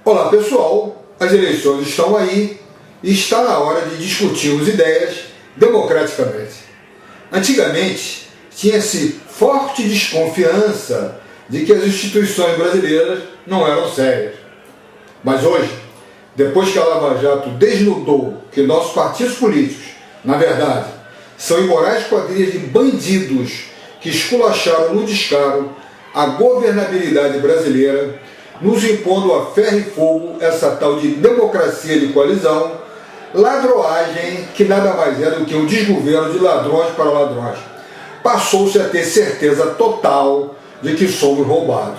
Olá pessoal, as eleições estão aí e está na hora de discutirmos ideias democraticamente. Antigamente, tinha-se forte desconfiança de que as instituições brasileiras não eram sérias. Mas hoje, depois que a Lava Jato desnudou que nossos partidos políticos, na verdade, são imorais quadrilhas de bandidos que esculacharam no descaro a governabilidade brasileira, nos impondo a ferro e fogo essa tal de democracia de coalizão, ladroagem que nada mais é do que um desgoverno de ladrões para ladrões. Passou-se a ter certeza total de que somos roubados.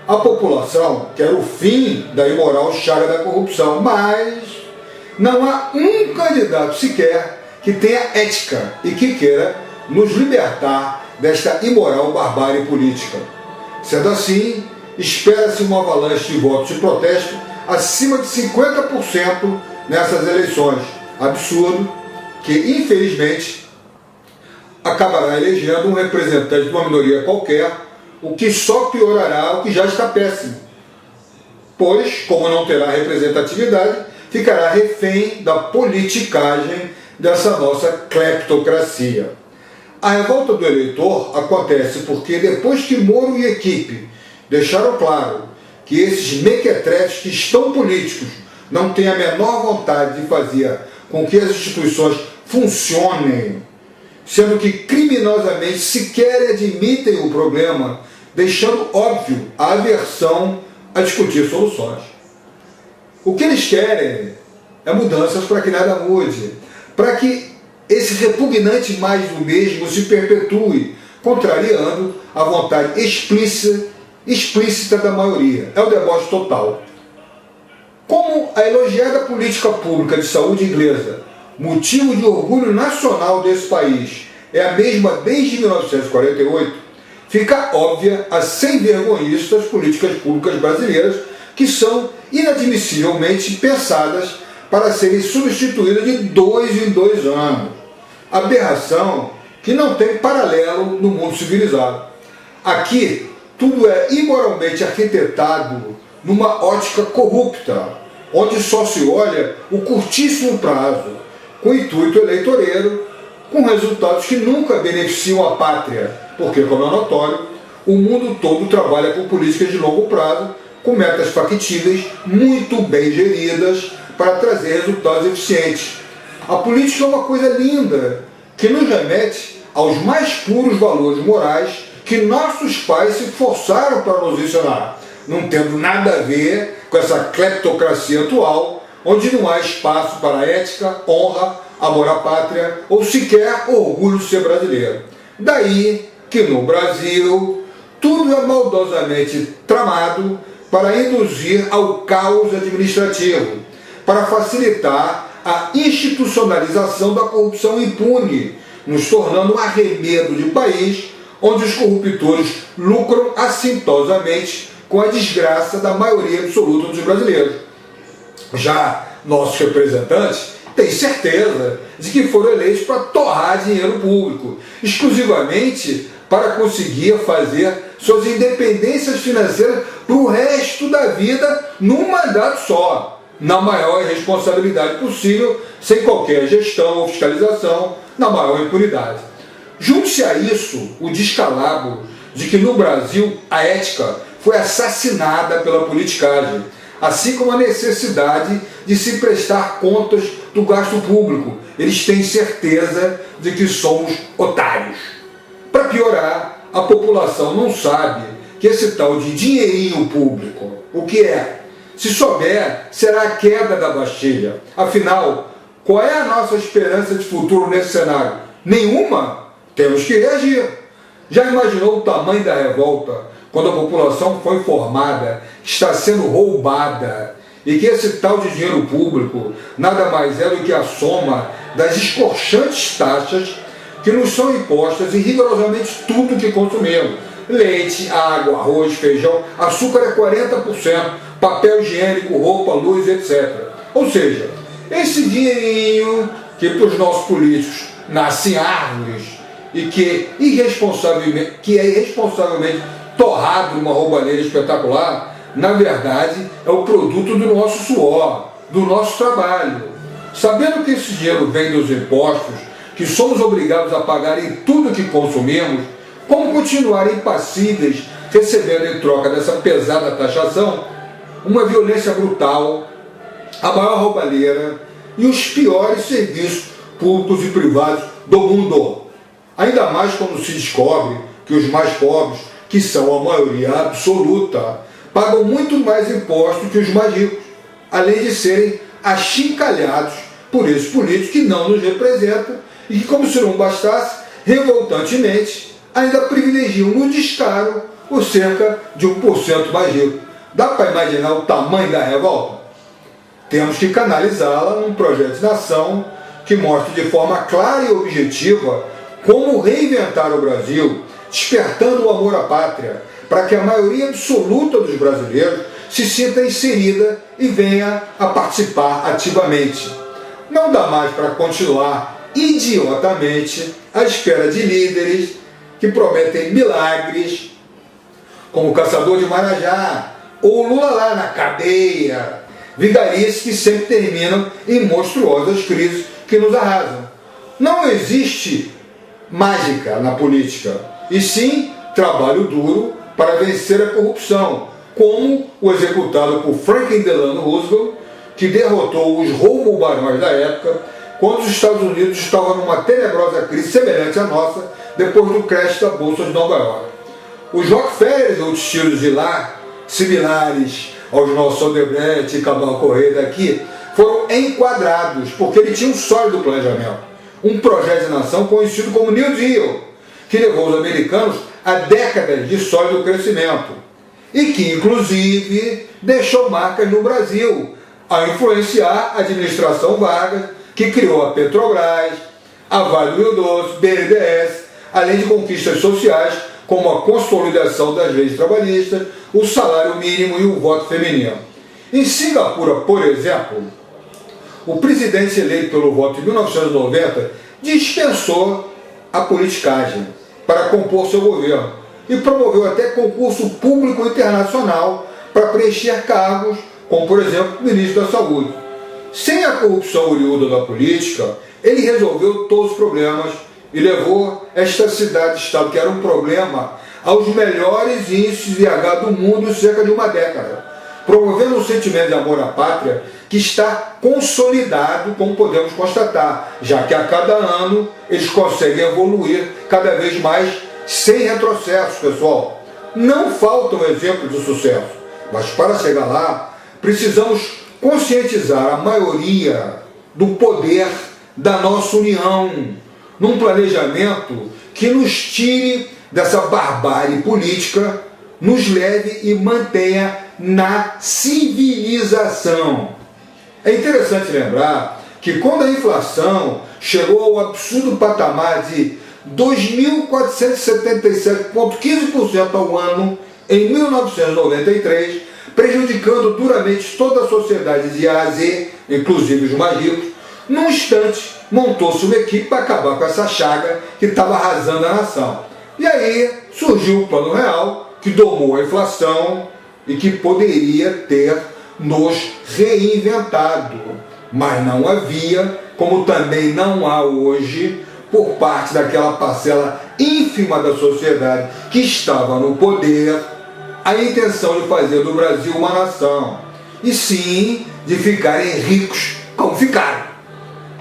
A população quer o fim da imoral chaga da corrupção, mas não há um candidato sequer que tenha ética e que queira nos libertar desta imoral barbárie política. Sendo assim, espera-se uma avalanche de votos de protesto acima de 50% nessas eleições. Absurdo que, infelizmente, acabará elegendo um representante de uma minoria qualquer, o que só piorará o que já está péssimo. Pois, como não terá representatividade, ficará refém da politicagem dessa nossa cleptocracia. A revolta do eleitor acontece porque depois que Moro e equipe deixaram claro que esses mequetrefes que estão políticos não têm a menor vontade de fazer com que as instituições funcionem, sendo que criminosamente sequer admitem o problema, deixando óbvio a aversão a discutir soluções. O que eles querem é mudanças para que nada mude, para que esse repugnante mais do mesmo se perpetue, contrariando a vontade explícita da maioria. É o deboche total. Como a elogiada política pública de saúde inglesa, motivo de orgulho nacional desse país, é a mesma desde 1948, fica óbvia a sem-vergonhice das políticas públicas brasileiras, que são inadmissivelmente pensadas para serem substituídas de 2 em 2 anos. Aberração que não tem paralelo no mundo civilizado. Aqui, tudo é imoralmente arquitetado numa ótica corrupta, onde só se olha o curtíssimo prazo, com intuito eleitoreiro, com resultados que nunca beneficiam a pátria, porque, como é notório, o mundo todo trabalha com políticas de longo prazo, com metas factíveis, muito bem geridas, para trazer resultados eficientes. A política é uma coisa linda, que nos remete aos mais puros valores morais que nossos pais se forçaram para nos ensinar, não tendo nada a ver com essa cleptocracia atual, onde não há espaço para ética, honra, amor à pátria ou sequer orgulho de ser brasileiro. Daí que no Brasil tudo é maldosamente tramado para induzir ao caos administrativo, para facilitar a institucionalização da corrupção impune, nos tornando um arremedo de país onde os corruptores lucram assintosamente com a desgraça da maioria absoluta dos brasileiros. Já nossos representantes têm certeza de que foram eleitos para torrar dinheiro público, exclusivamente para conseguir fazer suas independências financeiras para o resto da vida num mandato só, na maior irresponsabilidade possível, sem qualquer gestão ou fiscalização, na maior impunidade. Junte-se a isso o descalabro de que no Brasil a ética foi assassinada pela politicagem, assim como a necessidade de se prestar contas do gasto público. Eles têm certeza de que somos otários. Para piorar, a população não sabe que esse tal de dinheirinho público, o que é? Se souber, será a queda da Bastilha. Afinal, qual é a nossa esperança de futuro nesse cenário? Nenhuma? Temos que reagir. Já imaginou o tamanho da revolta quando a população foi informada que está sendo roubada e que esse tal de dinheiro público nada mais é do que a soma das escorchantes taxas que nos são impostas em rigorosamente tudo que consumimos? Leite, água, arroz, feijão, açúcar é 40%, papel higiênico, roupa, luz, etc. Ou seja, esse dinheirinho que para os nossos políticos nascem árvores e que é irresponsavelmente torrado numa roubalheira espetacular, na verdade, é o produto do nosso suor, do nosso trabalho. Sabendo que esse dinheiro vem dos impostos, que somos obrigados a pagar em tudo que consumimos, como continuar impassíveis recebendo em troca dessa pesada taxação uma violência brutal, a maior roubalheira e os piores serviços públicos e privados do mundo? Ainda mais quando se descobre que os mais pobres, que são a maioria absoluta, pagam muito mais impostos que os mais ricos, além de serem achincalhados por esses políticos que não nos representam e que, como se não bastasse, revoltantemente, ainda privilegiam no descaro os cerca de 1% mais rico. Dá para imaginar o tamanho da revolta? Temos que canalizá-la num projeto de nação que mostre de forma clara e objetiva como reinventar o Brasil, despertando o amor à pátria, para que a maioria absoluta dos brasileiros se sinta inserida e venha a participar ativamente. Não dá mais para continuar idiotamente à espera de líderes que prometem milagres, como o Caçador de Marajá, ou Lula lá na cadeia, vigarices que sempre terminam em monstruosas crises que nos arrasam. Não existe mágica na política, e sim trabalho duro para vencer a corrupção, como o executado por Franklin Delano Roosevelt, que derrotou os roubo-barões da época, quando os Estados Unidos estavam numa tenebrosa crise semelhante à nossa, depois do crash da Bolsa de Nova York. Os Rockefellers, ou estilos de lá, similares aos nossos Odebrecht e Cabral Correia daqui, foram enquadrados, porque ele tinha um sólido planejamento, um projeto de nação conhecido como New Deal, que levou os americanos a décadas de sólido crescimento, e que, inclusive, deixou marcas no Brasil, ao influenciar a administração Vargas, que criou a Petrobras, a Vale do Rio Doce, BNDES, além de conquistas sociais, como a consolidação das leis trabalhistas, o salário mínimo e o voto feminino. Em Singapura, por exemplo, o presidente eleito pelo voto em 1990 dispensou a politicagem para compor seu governo e promoveu até concurso público internacional para preencher cargos, como, por exemplo, ministro da Saúde. Sem a corrupção oriunda da política, ele resolveu todos os problemas e levou esta cidade-estado, que era um problema, aos melhores índices de IH do mundo em cerca de uma década, promovendo um sentimento de amor à pátria que está consolidado, como podemos constatar, já que a cada ano eles conseguem evoluir cada vez mais sem retrocessos, pessoal. Não faltam exemplos de sucesso, mas para chegar lá, precisamos conscientizar a maioria do poder da nossa união, num planejamento que nos tire dessa barbárie política, nos leve e mantenha na civilização. É interessante lembrar que quando a inflação chegou ao absurdo patamar de 2.477,15% ao ano em 1993, prejudicando duramente toda a sociedade de A a Z, inclusive os mais ricos, num instante montou-se uma equipe para acabar com essa chaga que estava arrasando a nação. E aí surgiu o Plano Real, que domou a inflação e que poderia ter nos reinventado. Mas não havia, como também não há hoje, por parte daquela parcela ínfima da sociedade que estava no poder, a intenção de fazer do Brasil uma nação, e sim de ficarem ricos como ficaram.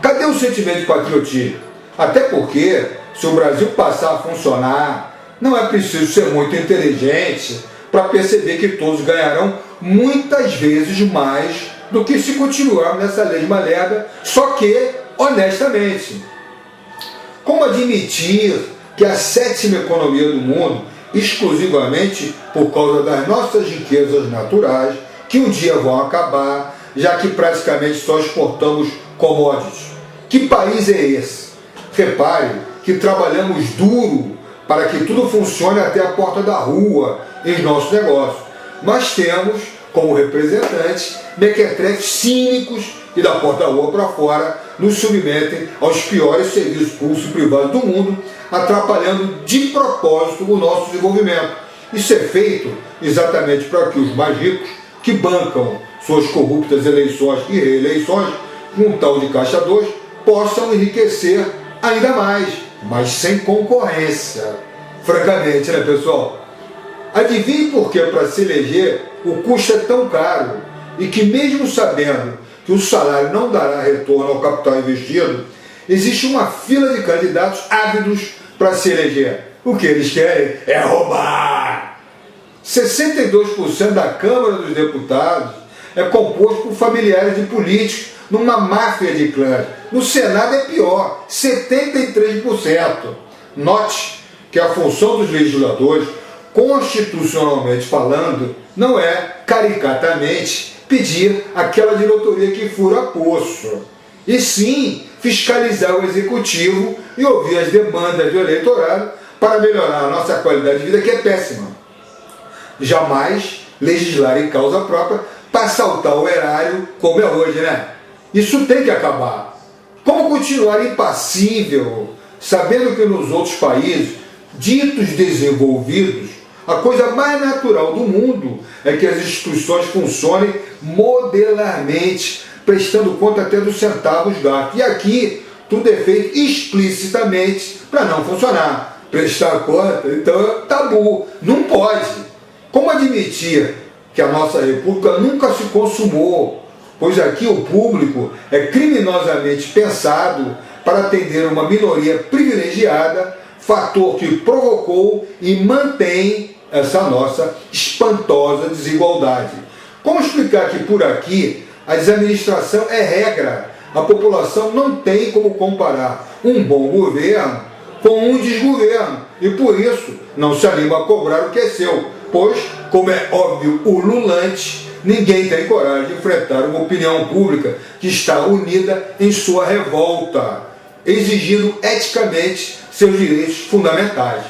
Cadê o sentimento de patriotismo? Até porque, se o Brasil passar a funcionar, não é preciso ser muito inteligente para perceber que todos ganharão muitas vezes mais do que se continuar nessa mesma lerda, só que honestamente. Como admitir que a sétima economia do mundo, exclusivamente por causa das nossas riquezas naturais, que um dia vão acabar, já que praticamente só exportamos commodities? Que país é esse? Repare que trabalhamos duro para que tudo funcione até a porta da rua em nossos negócios, mas temos como representantes mequetrefes cínicos que da porta da rua para fora nos submetem aos piores serviços públicos e privados do mundo, atrapalhando de propósito o nosso desenvolvimento. Isso é feito exatamente para que os mais ricos, que bancam suas corruptas eleições e reeleições, com um tal de Caixa 2, possam enriquecer ainda mais, mas sem concorrência. Francamente, né, pessoal? Adivinhe por que para se eleger o custo é tão caro e que, mesmo sabendo que o salário não dará retorno ao capital investido, existe uma fila de candidatos ávidos para se eleger. O que eles querem é roubar. 62% da Câmara dos Deputados é composto por familiares de políticos numa máfia de clãs. No Senado é pior, 73%. Note que a função dos legisladores, constitucionalmente falando, não é, caricatamente, pedir aquela diretoria que fura poço, e sim fiscalizar o executivo e ouvir as demandas do eleitorado para melhorar a nossa qualidade de vida, que é péssima. Jamais legislar em causa própria para assaltar o erário como é hoje, né? Isso tem que acabar. Como continuar impassível, sabendo que nos outros países ditos desenvolvidos, a coisa mais natural do mundo é que as instituições funcionem modelarmente, prestando conta até dos centavos gastos. E aqui tudo é feito explicitamente para não funcionar. Prestar conta, então é tabu, não pode. Como admitir que a nossa república nunca se consumou, pois aqui o público é criminosamente pensado para atender uma minoria privilegiada, fator que provocou e mantém essa nossa espantosa desigualdade. Como explicar que por aqui a desadministração é regra? A população não tem como comparar um bom governo com um desgoverno e por isso não se anima a cobrar o que é seu, pois, como é óbvio ululante, ninguém tem coragem de enfrentar uma opinião pública que está unida em sua revolta, exigindo eticamente seus direitos fundamentais.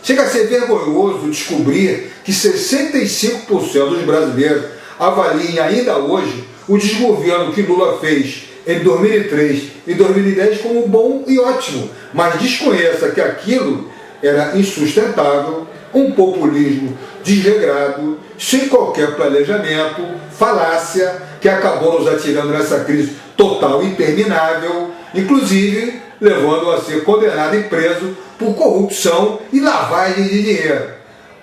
Chega a ser vergonhoso descobrir que 65% dos brasileiros avaliem ainda hoje o desgoverno que Lula fez em 2003 e 2010 como bom e ótimo, mas desconheça que aquilo era insustentável, um populismo desregrado, sem qualquer planejamento, falácia, que acabou nos atirando nessa crise total e interminável, inclusive levando a ser condenado e preso por corrupção e lavagem de dinheiro.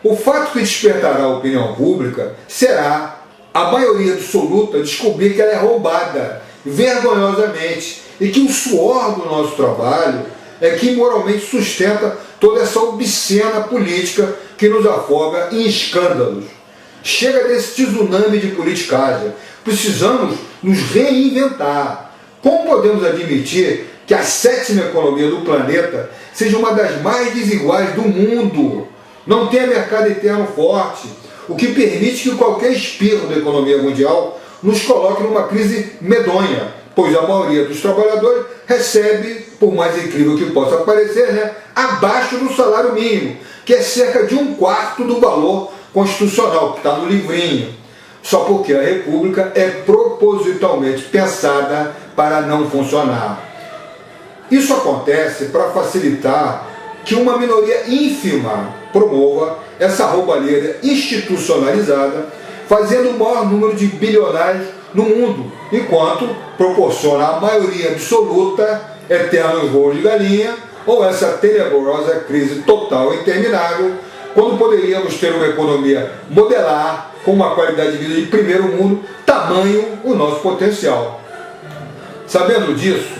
O fato que despertará a opinião pública será a maioria absoluta descobrir que ela é roubada vergonhosamente e que o suor do nosso trabalho é que moralmente sustenta toda essa obscena política que nos afoga em escândalos. Chega desse tsunami de politicagem. Precisamos nos reinventar. Como podemos admitir que a 7ª economia do planeta seja uma das mais desiguais do mundo? Não tenha mercado interno forte, o que permite que qualquer espirro da economia mundial nos coloque numa crise medonha, pois a maioria dos trabalhadores recebe, por mais incrível que possa parecer, abaixo do salário mínimo, que é cerca de 1/4 do valor constitucional, que está no livrinho, só porque a República é propositalmente pensada para não funcionar. Isso acontece para facilitar que uma minoria ínfima promova essa roubalheira institucionalizada, fazendo o maior número de bilionários no mundo, enquanto proporciona a maioria absoluta eterno voo de galinha ou essa tenebrosa crise total e interminável, quando poderíamos ter uma economia modelar com uma qualidade de vida de primeiro mundo, tamanho o nosso potencial. Sabendo disso,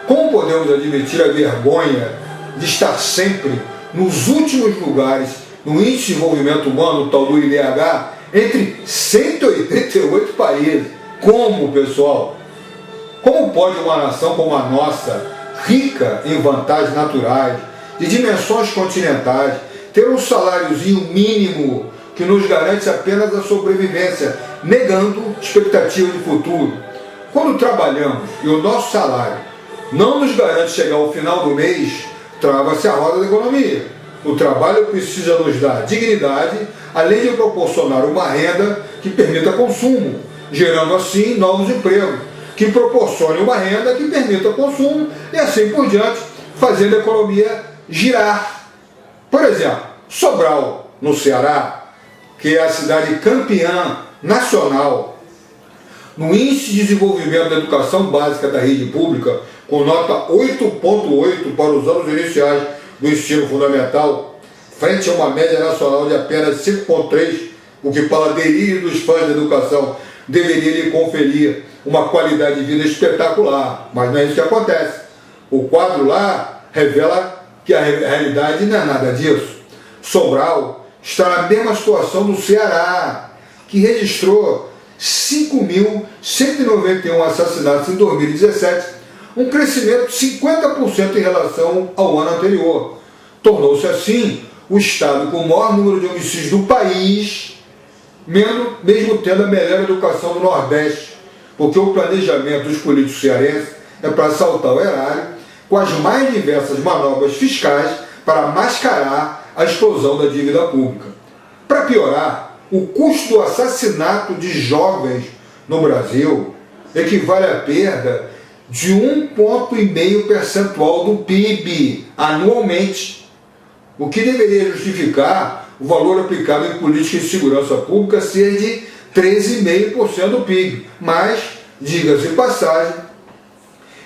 como podemos admitir a vergonha de estar sempre nos últimos lugares no índice de desenvolvimento humano, tal do IDH, entre 188 países? Como, pessoal? Como pode uma nação como a nossa, rica em vantagens naturais, de dimensões continentais, ter um saláriozinho mínimo que nos garante apenas a sobrevivência, negando expectativa de futuro? Quando trabalhamos e o nosso salário não nos garante chegar ao final do mês, trava-se a roda da economia. O trabalho precisa nos dar dignidade, além de proporcionar uma renda que permita consumo, gerando assim novos empregos, que proporcione uma renda que permita consumo e assim por diante, fazendo a economia girar. Por exemplo, Sobral no Ceará, que é a cidade campeã nacional no Índice de Desenvolvimento da Educação Básica da Rede Pública, com nota 8,8 para os anos iniciais do ensino fundamental, frente a uma média nacional de apenas 5,3, o que para delírio dos fãs da educação deveria lhe conferir uma qualidade de vida espetacular. Mas não é isso que acontece. O quadro lá revela que a realidade não é nada disso. Sobral está na mesma situação do Ceará, que registrou 5.191 assassinatos em 2017, um crescimento de 50% em relação ao ano anterior. Tornou-se assim o estado com o maior número de homicídios do país, mesmo tendo a melhor educação do Nordeste, porque o planejamento dos políticos cearenses é para assaltar o erário com as mais diversas manobras fiscais para mascarar a explosão da dívida pública. Para piorar, o custo do assassinato de jovens no Brasil equivale à perda de 1,5 percentual do PIB anualmente, o que deveria justificar o valor aplicado em políticas de segurança pública ser de 13,5% do PIB. Mas, diga-se de passagem,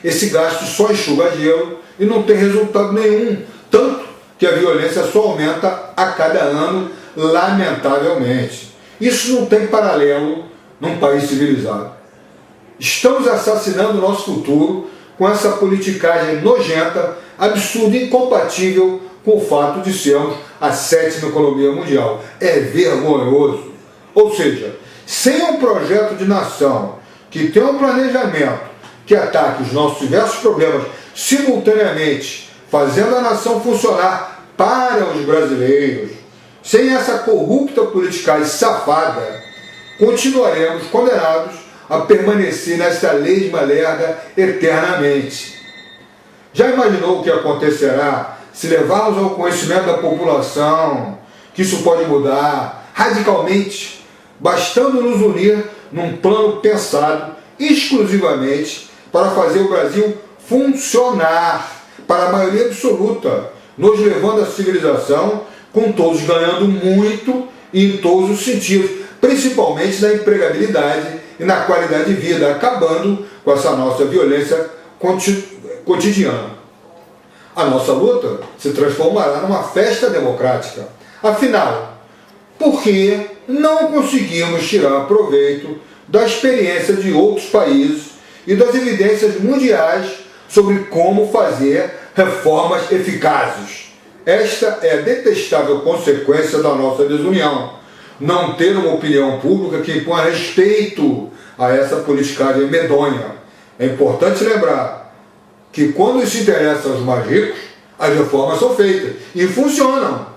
esse gasto só enxuga gelo e não tem resultado nenhum, tanto que a violência só aumenta a cada ano, lamentavelmente. Isso não tem paralelo num país civilizado. Estamos assassinando o nosso futuro com essa politicagem nojenta, absurda e incompatível com o fato de sermos a 7ª economia mundial. É vergonhoso. Ou seja, sem um projeto de nação que tenha um planejamento que ataque os nossos diversos problemas simultaneamente, fazendo a nação funcionar para os brasileiros, sem essa corrupta politicagem safada, continuaremos condenados a permanecer nesta lesma lerda eternamente. Já imaginou o que acontecerá se levarmos ao conhecimento da população que isso pode mudar radicalmente, bastando nos unir num plano pensado exclusivamente para fazer o Brasil funcionar para a maioria absoluta, nos levando à civilização, com todos ganhando muito em todos os sentidos, principalmente na empregabilidade e na qualidade de vida, acabando com essa nossa violência cotidiana. A nossa luta se transformará numa festa democrática. Afinal, por que não conseguimos tirar proveito da experiência de outros países e das evidências mundiais sobre como fazer reformas eficazes? Esta é a detestável consequência da nossa desunião. Não ter uma opinião pública que imponha respeito a essa politicagem medonha. É importante lembrar que quando isso interessa aos mais ricos, as reformas são feitas e funcionam.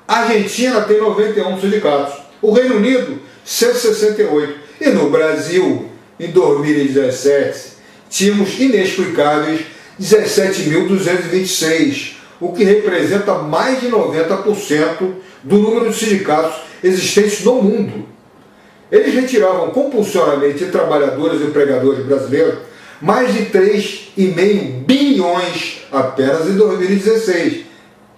A Argentina tem 91 sindicatos, o Reino Unido 168 e no Brasil, em 2017, tínhamos inexplicáveis 17.226, o que representa mais de 90% do número de sindicatos existentes no mundo. Eles retiravam compulsoriamente de trabalhadores e empregadores brasileiros mais de 3,5 bilhões apenas em 2016.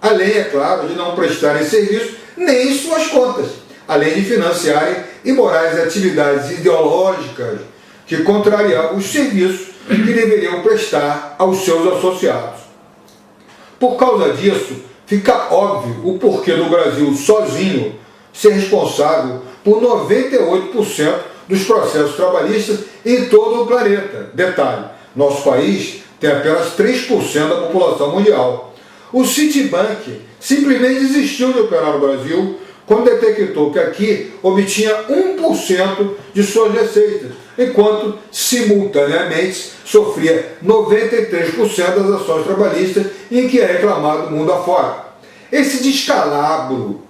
Além, é claro, de não prestarem serviço nem suas contas, além de financiarem imorais atividades ideológicas que contrariavam os serviços que deveriam prestar aos seus associados. Por causa disso, fica óbvio o porquê do Brasil sozinho ser responsável por 98% dos processos trabalhistas em todo o planeta. Detalhe, nosso país tem apenas 3% da população mundial. O Citibank simplesmente desistiu de operar no Brasil quando detectou que aqui obtinha 1% de suas receitas, enquanto simultaneamente sofria 93% das ações trabalhistas em que é reclamado mundo afora. Esse descalabro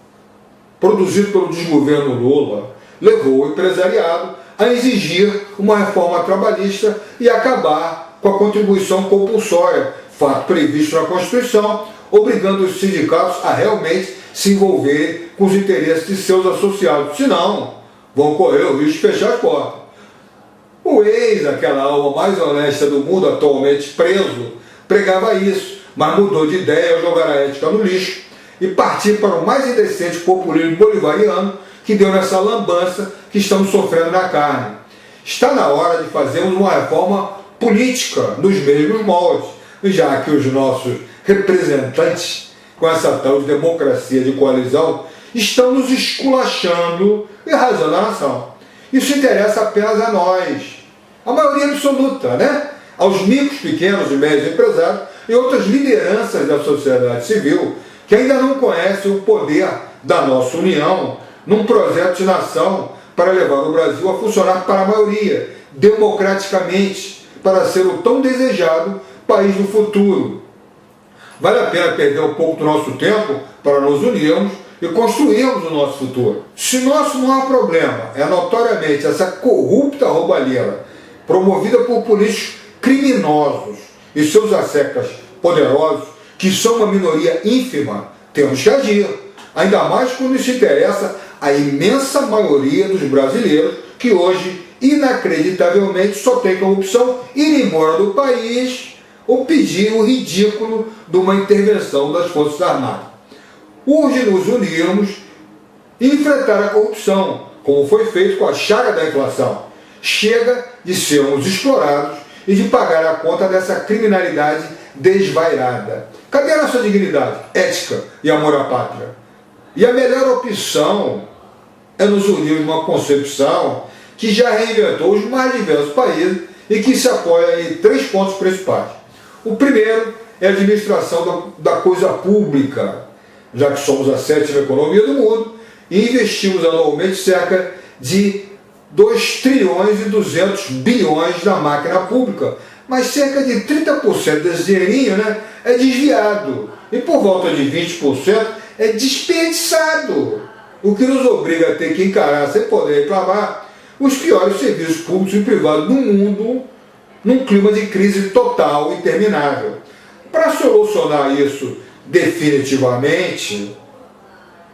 produzido pelo desgoverno Lula levou o empresariado a exigir uma reforma trabalhista e acabar com a contribuição compulsória, fato previsto na Constituição, obrigando os sindicatos a realmente se envolverem com os interesses de seus associados, senão vão correr o risco de fechar as portas. O ex, aquela alma mais honesta do mundo, atualmente preso, pregava isso, mas mudou de ideia ao jogar a ética no lixo e partir para o mais indecente populismo bolivariano que deu nessa lambança que estamos sofrendo na carne. Está na hora de fazermos uma reforma política nos mesmos moldes, já que os nossos representantes, com essa tal de democracia de coalizão, estão nos esculachando e arrasando a nação. Isso interessa apenas a nós, a maioria absoluta, né? Aos micros, pequenos e médios empresários e outras lideranças da sociedade civil que ainda não conhecem o poder da nossa união num projeto de nação para levar o Brasil a funcionar para a maioria, democraticamente, para ser o tão desejado país do futuro. Vale a pena perder um pouco do nosso tempo para nos unirmos e construirmos o nosso futuro. Se nosso maior problema é notoriamente essa corrupta roubalheira promovida por políticos criminosos e seus asseclas poderosos, que são uma minoria ínfima, temos que agir. Ainda mais quando isso interessa a imensa maioria dos brasileiros que hoje, inacreditavelmente, só tem como opção ir embora do país ou pedir o ridículo de uma intervenção das Forças Armadas. Urge nos unirmos e enfrentar a corrupção, como foi feito com a chaga da inflação. Chega de sermos explorados e de pagar a conta dessa criminalidade desvairada. Cadê a nossa dignidade, ética e amor à pátria? E a melhor opção é nos unir numa concepção que já reinventou os mais diversos países e que se apoia em 3 pontos principais. O primeiro é a administração da coisa pública, já que somos a 7ª economia do mundo e investimos anualmente cerca de 2 trilhões e 200 bilhões na máquina pública, mas cerca de 30% desse dinheirinho, né, é desviado e por volta de 20% é desperdiçado, o que nos obriga a ter que encarar, sem poder reclamar, os piores serviços públicos e privados do mundo num clima de crise total e interminável. Para solucionar isso definitivamente,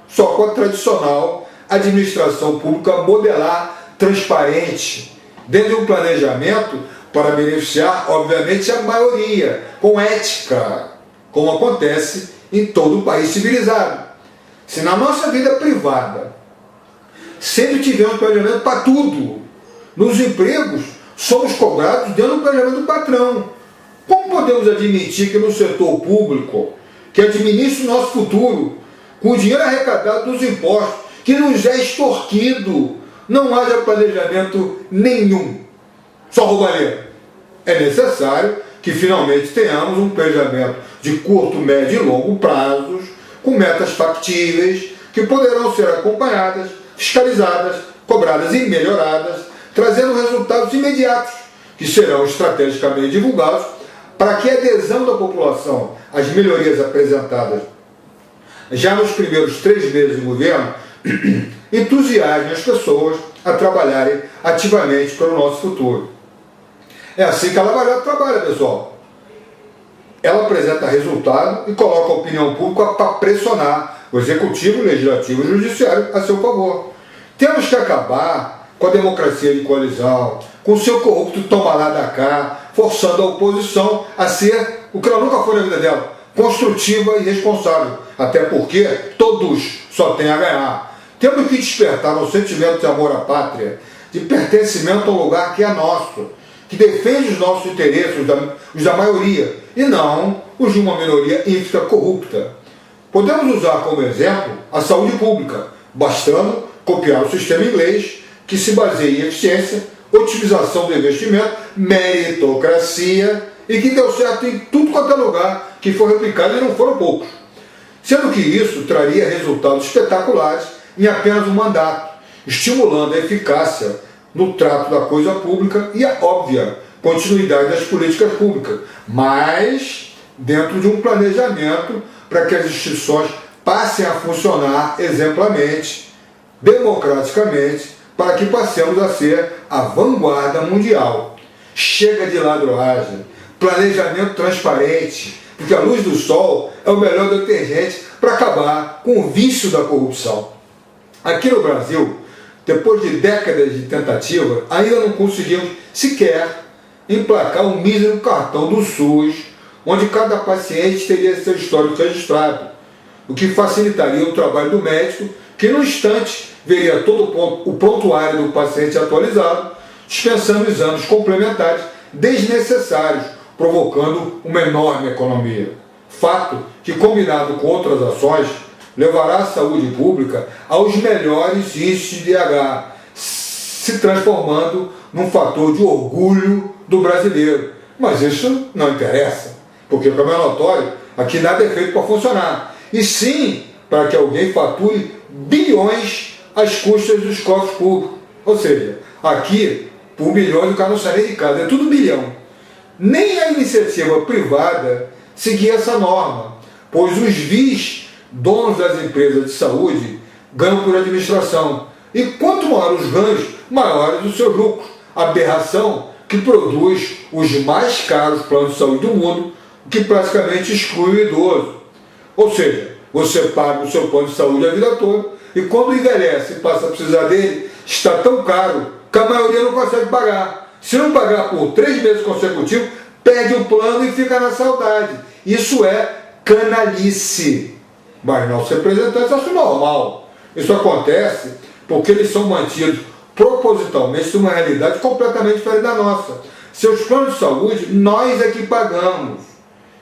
só com a tradicional administração pública modelar transparente, dentro de um planejamento para beneficiar, obviamente, a maioria, com ética, como acontece em todo o país civilizado. Se na nossa vida privada sempre tivemos planejamento para tudo, nos empregos somos cobrados dentro do planejamento do patrão, como podemos admitir que no setor público, que administra o nosso futuro, com o dinheiro arrecadado dos impostos, que nos é extorquido, não haja planejamento nenhum, só roubalheira? É necessário que finalmente tenhamos um planejamento de curto, médio e longo prazos, com metas factíveis, que poderão ser acompanhadas, fiscalizadas, cobradas e melhoradas, trazendo resultados imediatos, que serão estrategicamente divulgados, para que a adesão da população às melhorias apresentadas já nos primeiros 3 meses de governo entusiasme as pessoas a trabalharem ativamente pelo nosso futuro. É assim que a Lava Jato trabalha, pessoal. Ela apresenta resultado e coloca a opinião pública para pressionar o Executivo, o Legislativo e o Judiciário a seu favor. Temos que acabar com a democracia de coalizão, com o seu corrupto toma lá da cá, forçando a oposição a ser o que ela nunca foi na vida dela, construtiva e responsável, até porque todos só têm a ganhar. Temos que despertar um sentimento de amor à pátria, de pertencimento ao lugar que é nosso, que defende os nossos interesses, os da maioria, e não os de uma minoria ínfima corrupta. Podemos usar como exemplo a saúde pública, bastando copiar o sistema inglês, que se baseia em eficiência, otimização do investimento, meritocracia, e que deu certo em tudo quanto é lugar que foi replicado, e não foram poucos. Sendo que isso traria resultados espetaculares em apenas um mandato, estimulando a eficácia no trato da coisa pública e a óbvia continuidade das políticas públicas, mas dentro de um planejamento para que as instituições passem a funcionar exemplarmente, democraticamente, para que passemos a ser a vanguarda mundial. Chega de ladroagem, planejamento transparente, porque a luz do sol é o melhor detergente para acabar com o vício da corrupção. Aqui no Brasil, depois de décadas de tentativa, ainda não conseguimos sequer emplacar um mísero cartão do SUS, onde cada paciente teria seu histórico registrado. o que facilitaria o trabalho do médico, que no instante veria todo o prontuário do paciente atualizado, dispensando exames complementares desnecessários, provocando uma enorme economia. Fato que, combinado com outras ações, levará a saúde pública aos melhores índices de DH, se transformando num fator de orgulho do brasileiro. Mas isso não interessa, porque, como é notório, aqui nada é feito para funcionar, e sim para que alguém fature bilhões às custas dos cofres públicos. Ou seja, aqui, por milhões, o cara não sai nem de casa, é tudo bilhão. Nem a iniciativa privada seguia essa norma, pois os VIs, donos das empresas de saúde, ganham por administração. E quanto maiores os ganhos, maiores os seus lucros. Aberração que produz os mais caros planos de saúde do mundo, que praticamente exclui o idoso. Ou seja, você paga o seu plano de saúde a vida toda, e quando envelhece e passa a precisar dele, está tão caro que a maioria não consegue pagar. Se não pagar por 3 meses consecutivos, perde o plano e fica na saudade. Isso é canalice. Mas nossos representantes acham normal. Isso acontece porque eles são mantidos propositalmente numa realidade completamente diferente da nossa. Seus planos de saúde, nós é que pagamos.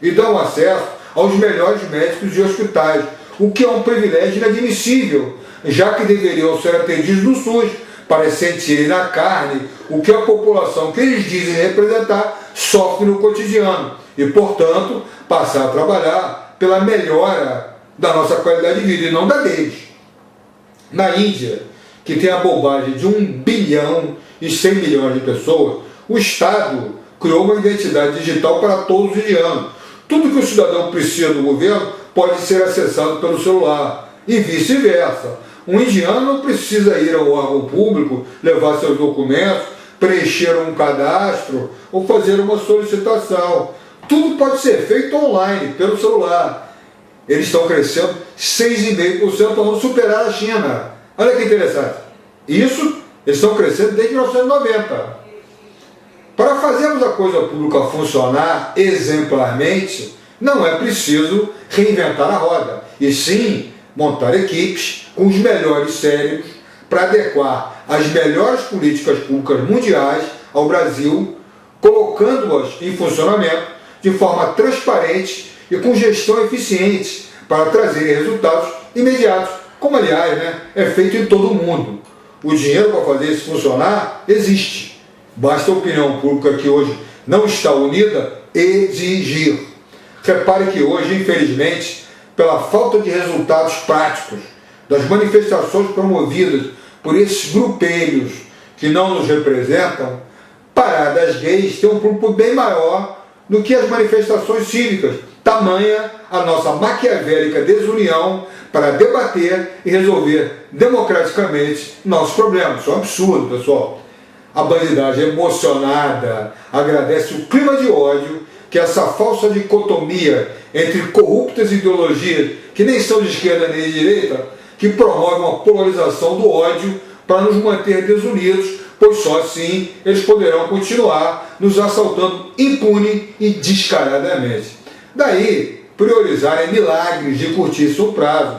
E dão acesso aos melhores médicos e hospitais, o que é um privilégio inadmissível, já que deveriam ser atendidos no SUS, para sentirem na carne o que a população que eles dizem representar sofre no cotidiano e, portanto, passar a trabalhar pela melhora da nossa qualidade de vida e não da deles. Na Índia, que tem a bobagem de 1 bilhão e 100 milhões de pessoas, o Estado criou uma identidade digital para todos os indianos. Tudo que o cidadão precisa do governo pode ser acessado pelo celular e vice-versa. Um indiano não precisa ir ao órgão público, levar seus documentos, preencher um cadastro ou fazer uma solicitação. Tudo pode ser feito online, pelo celular. Eles estão crescendo 6,5%, vão superar a China. Olha que interessante. Isso, eles estão crescendo desde 1990. Para fazermos a coisa pública funcionar exemplarmente, não é preciso reinventar a roda, e sim montar equipes com os melhores cérebros para adequar as melhores políticas públicas mundiais ao Brasil, colocando-as em funcionamento de forma transparente e com gestão eficiente para trazer resultados imediatos, como aliás é feito em todo o mundo. O dinheiro para fazer isso funcionar existe. Basta a opinião pública, que hoje não está unida, exigir. Repare que hoje, infelizmente, pela falta de resultados práticos das manifestações promovidas por esses grupelhos que não nos representam, paradas gays têm um público bem maior do que as manifestações cívicas. Tamanha a nossa maquiavélica desunião para debater e resolver democraticamente nossos problemas. Isso é um absurdo, pessoal. A bandidagem emocionada agradece o clima de ódio que essa falsa dicotomia entre corruptas ideologias, que nem são de esquerda nem de direita, que promove uma polarização do ódio para nos manter desunidos, pois só assim eles poderão continuar nos assaltando impune e descaradamente. Daí, priorizarem milagres de curtíssimo prazo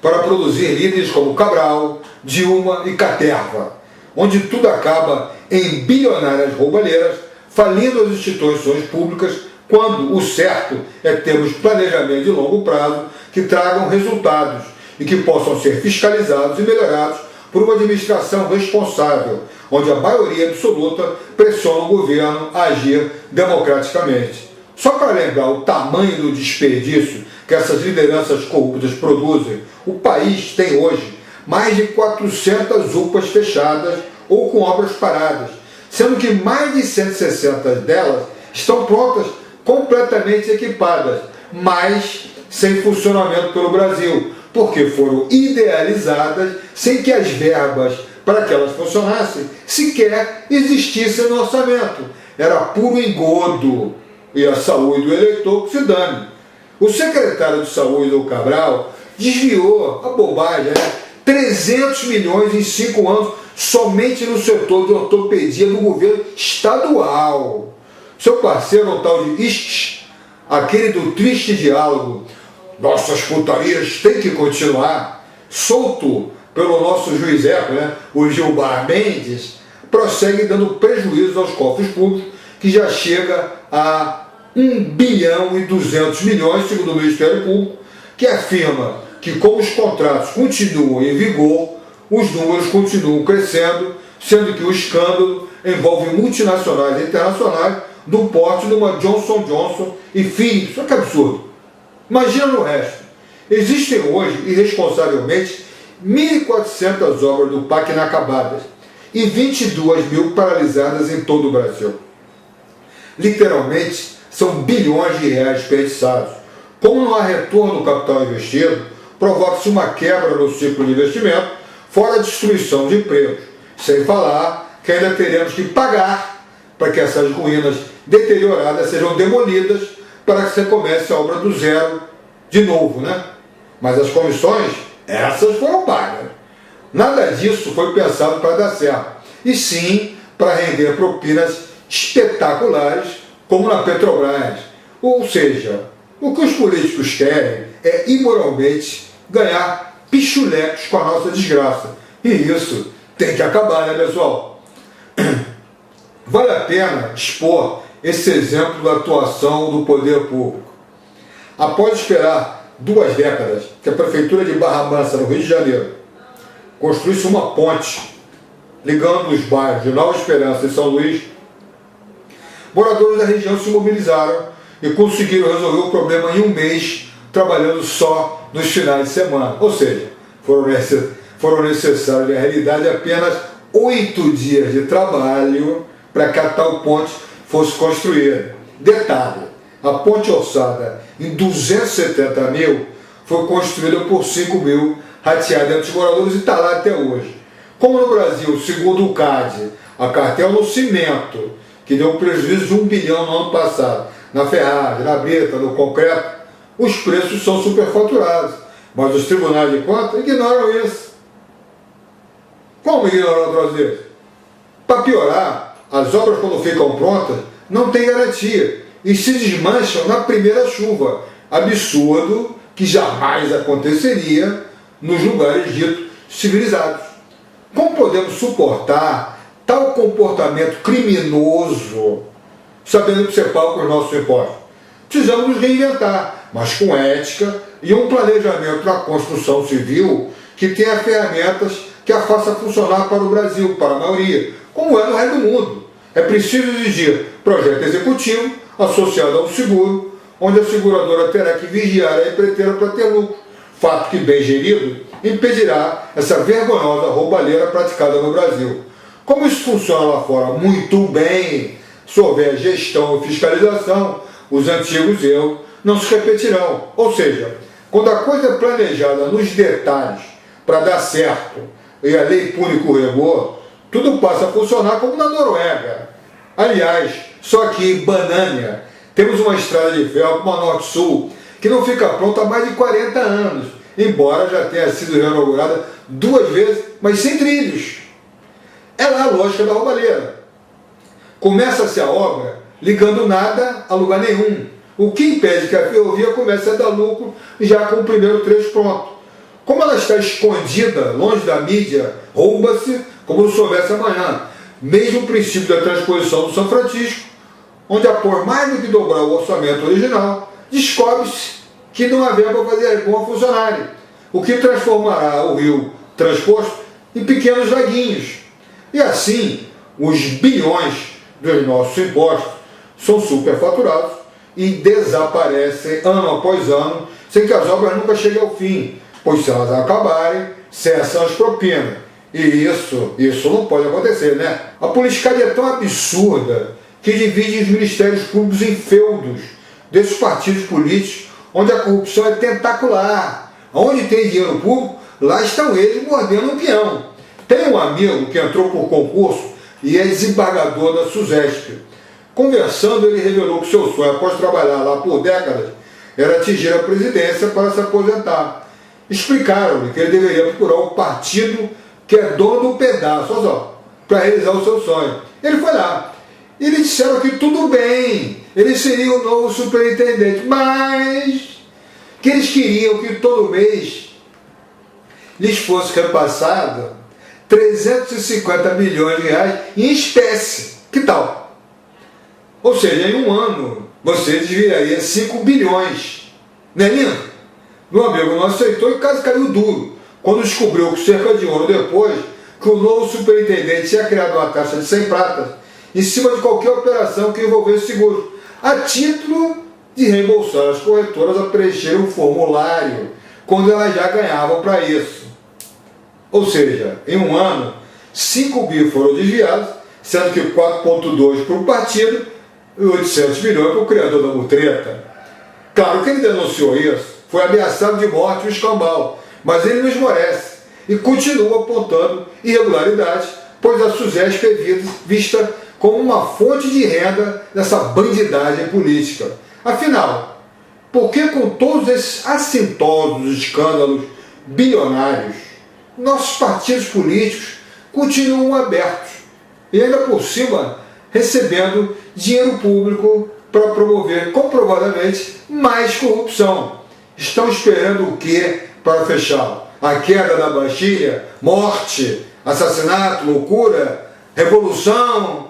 para produzir líderes como Cabral, Dilma e Caterva, onde tudo acaba em bilionárias roubalheiras, falindo as instituições públicas, quando o certo é termos planejamento de longo prazo que tragam resultados e que possam ser fiscalizados e melhorados por uma administração responsável, onde a maioria absoluta pressiona o governo a agir democraticamente. Só para lembrar o tamanho do desperdício que essas lideranças corruptas produzem, o país tem hoje mais de 400 UPAs fechadas ou com obras paradas, sendo que mais de 160 delas estão prontas, completamente equipadas, mas sem funcionamento pelo Brasil, porque foram idealizadas sem que as verbas para que elas funcionassem sequer existissem no orçamento. Era puro engodo, e a saúde do eleitor que se dane. O secretário de saúde, o Cabral, desviou a bobagem, 300 milhões em 5 anos somente no setor de ortopedia do governo estadual. Seu parceiro, o tal de IST, aquele do triste diálogo, nossas putarias têm que continuar, solto pelo nosso juiz Eco, o Gilmar Mendes, prossegue dando prejuízo aos cofres públicos, que já chega a 1 bilhão e 200 milhões, segundo o Ministério Público, que afirma que, como os contratos continuam em vigor, os números continuam crescendo, sendo que o escândalo envolve multinacionais e internacionais do porte de uma Johnson & Johnson e Philips. Olha que absurdo. Imagina no resto. Existem hoje, irresponsavelmente, 1.400 obras do PAC inacabadas e 22 mil paralisadas em todo o Brasil. Literalmente, são bilhões de reais desperdiçados. Como não há retorno do capital investido, provoca-se uma quebra no ciclo de investimento, fora a destruição de empregos. Sem falar que ainda teremos que pagar para que essas ruínas deterioradas sejam demolidas para que você comece a obra do zero de novo, Mas as comissões, essas foram pagas. Nada disso foi pensado para dar certo, e sim para render propinas espetaculares, como na Petrobras. Ou seja, o que os políticos querem é imoralmente ganhar pichulecos com a nossa desgraça. E isso tem que acabar, pessoal? Vale a pena expor esse exemplo da atuação do poder público. Após esperar 2 décadas que a Prefeitura de Barra Mansa, no Rio de Janeiro, construísse uma ponte ligando os bairros de Nova Esperança e São Luís, moradores da região se mobilizaram e conseguiram resolver o problema em 1 mês, trabalhando só nos finais de semana. Ou seja, foram necessários, na realidade, apenas 8 dias de trabalho para que a tal ponte fosse construída. Detalhe, a ponte orçada em 270 mil foi construída por 5 mil, rateada entre os moradores, e está lá até hoje. Como no Brasil, segundo o CAD, a cartel no cimento, que deu um prejuízo de 1 bilhão no ano passado, na ferragem, na brita, no concreto, os preços são superfaturados. Mas os tribunais de contas ignoram isso. Como ignoram outras vezes? Para piorar, as obras, quando ficam prontas, não têm garantia e se desmancham na primeira chuva. Absurdo que jamais aconteceria nos lugares ditos civilizados. Como podemos suportar tal comportamento criminoso, sabendo que você paga os nossos impostos? Precisamos nos reinventar, mas com ética e um planejamento na construção civil que tenha ferramentas que a faça funcionar para o Brasil, para a maioria, como é no resto do mundo. É preciso exigir projeto executivo associado a um seguro, onde a seguradora terá que vigiar a empreiteira para ter lucro, fato que, bem gerido, impedirá essa vergonhosa roubalheira praticada no Brasil. Como isso funciona lá fora muito bem, se houver gestão e fiscalização, os antigos erros não se repetirão. Ou seja, quando a coisa é planejada nos detalhes para dar certo e a lei pune com rigor, tudo passa a funcionar como na Noruega. Aliás, só que em Banânia temos uma estrada de ferro com uma Norte-Sul que não fica pronta há mais de 40 anos, embora já tenha sido reinaugurada 2 vezes, mas sem trilhos. É lá a lógica da roubalheira. Começa-se a obra ligando nada a lugar nenhum, o que impede que a ferrovia comece a dar lucro já com o primeiro trecho pronto. Como ela está escondida, longe da mídia, rouba-se como se houvesse amanhã. Mesmo o princípio da transposição do São Francisco, onde após mais do que dobrar o orçamento original, descobre-se que não há verba para fazer a reforma funcionar, o que transformará o rio transposto em pequenos laguinhos. E assim, os bilhões dos nossos impostos são superfaturados e desaparecem ano após ano, sem que as obras nunca cheguem ao fim, pois se elas acabarem, cessam as propinas. E isso não pode acontecer, A politicagem é tão absurda que divide os ministérios públicos em feudos desses partidos políticos, onde a corrupção é tentacular. Onde tem dinheiro público, lá estão eles mordendo um peão. Tem um amigo que entrou por concurso e é desembargador da SUSESP. Conversando, ele revelou que seu sonho, após trabalhar lá por décadas, era atingir a presidência para se aposentar. Explicaram-lhe que ele deveria procurar um partido que é dono do pedaço, olha só, para realizar o seu sonho. Ele foi lá. E lhe disseram que tudo bem, ele seria o novo superintendente, mas que que eles queriam que todo mês lhes fosse repassado 350 milhões de reais em espécie. Que tal? Ou seja, em um ano você desviaria 5 bilhões. Não é lindo? Meu amigo não aceitou e o caso caiu duro, quando descobriu que cerca de um ano depois, que o novo superintendente tinha criado uma taxa de 100 pratas em cima de qualquer operação que envolvesse seguros, a título de reembolsar as corretoras a preencher um formulário, quando elas já ganhavam para isso. Ou seja, em um ano, 5 bi foram desviados, sendo que 4,2 para o partido e 800 milhões para o criador da mutreta. Claro que ele denunciou isso, foi ameaçado de morte o escambau, mas ele não esmorece e continua apontando irregularidades, pois a SUSESP é vista como uma fonte de renda dessa bandidagem política. Afinal, por que com todos esses assintosos escândalos bilionários, nossos partidos políticos continuam abertos e ainda por cima recebendo dinheiro público para promover comprovadamente mais corrupção? Estão esperando o quê para fechar? A queda da Bastilha? Morte? Assassinato? Loucura? Revolução?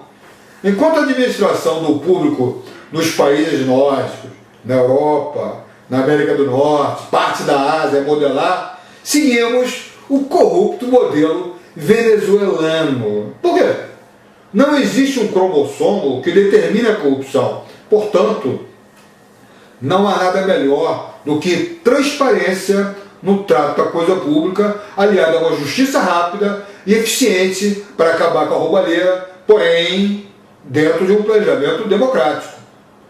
Enquanto a administração do público nos países nórdicos, na Europa, na América do Norte, parte da Ásia é modelar, seguimos o corrupto modelo venezuelano. Por quê? Não existe um cromossomo que determine a corrupção. Portanto, não há nada melhor do que transparência no trato da coisa pública, aliada a uma justiça rápida e eficiente para acabar com a roubalheira, porém, dentro de um planejamento democrático.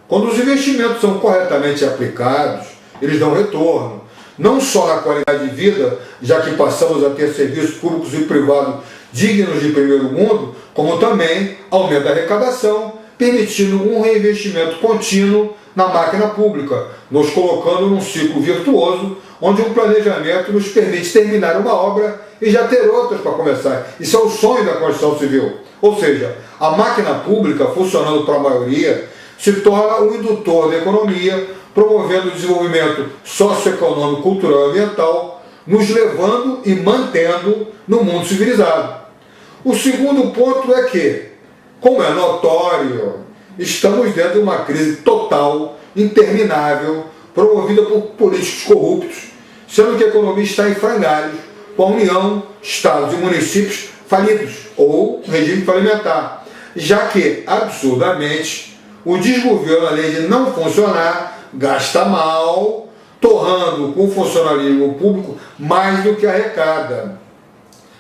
Quando os investimentos são corretamente aplicados, eles dão retorno, não só na qualidade de vida, já que passamos a ter serviços públicos e privados dignos de primeiro mundo, como também aumenta a arrecadação, permitindo um reinvestimento contínuo na máquina pública, nos colocando num ciclo virtuoso, onde um planejamento nos permite terminar uma obra e já ter outras para começar. Isso é o sonho da construção civil. Ou seja, a máquina pública, funcionando para a maioria, se torna um indutor da economia, promovendo o desenvolvimento socioeconômico, cultural e ambiental, nos levando e mantendo no mundo civilizado. O segundo ponto é que, como é notório, estamos dentro de uma crise total, interminável, promovida por políticos corruptos, sendo que a economia está em frangalhos, com a União, Estados e municípios falidos, ou regime falimentar, já que, absurdamente, o desgoverno, além de não funcionar, gasta mal, torrando com o funcionalismo público mais do que arrecada.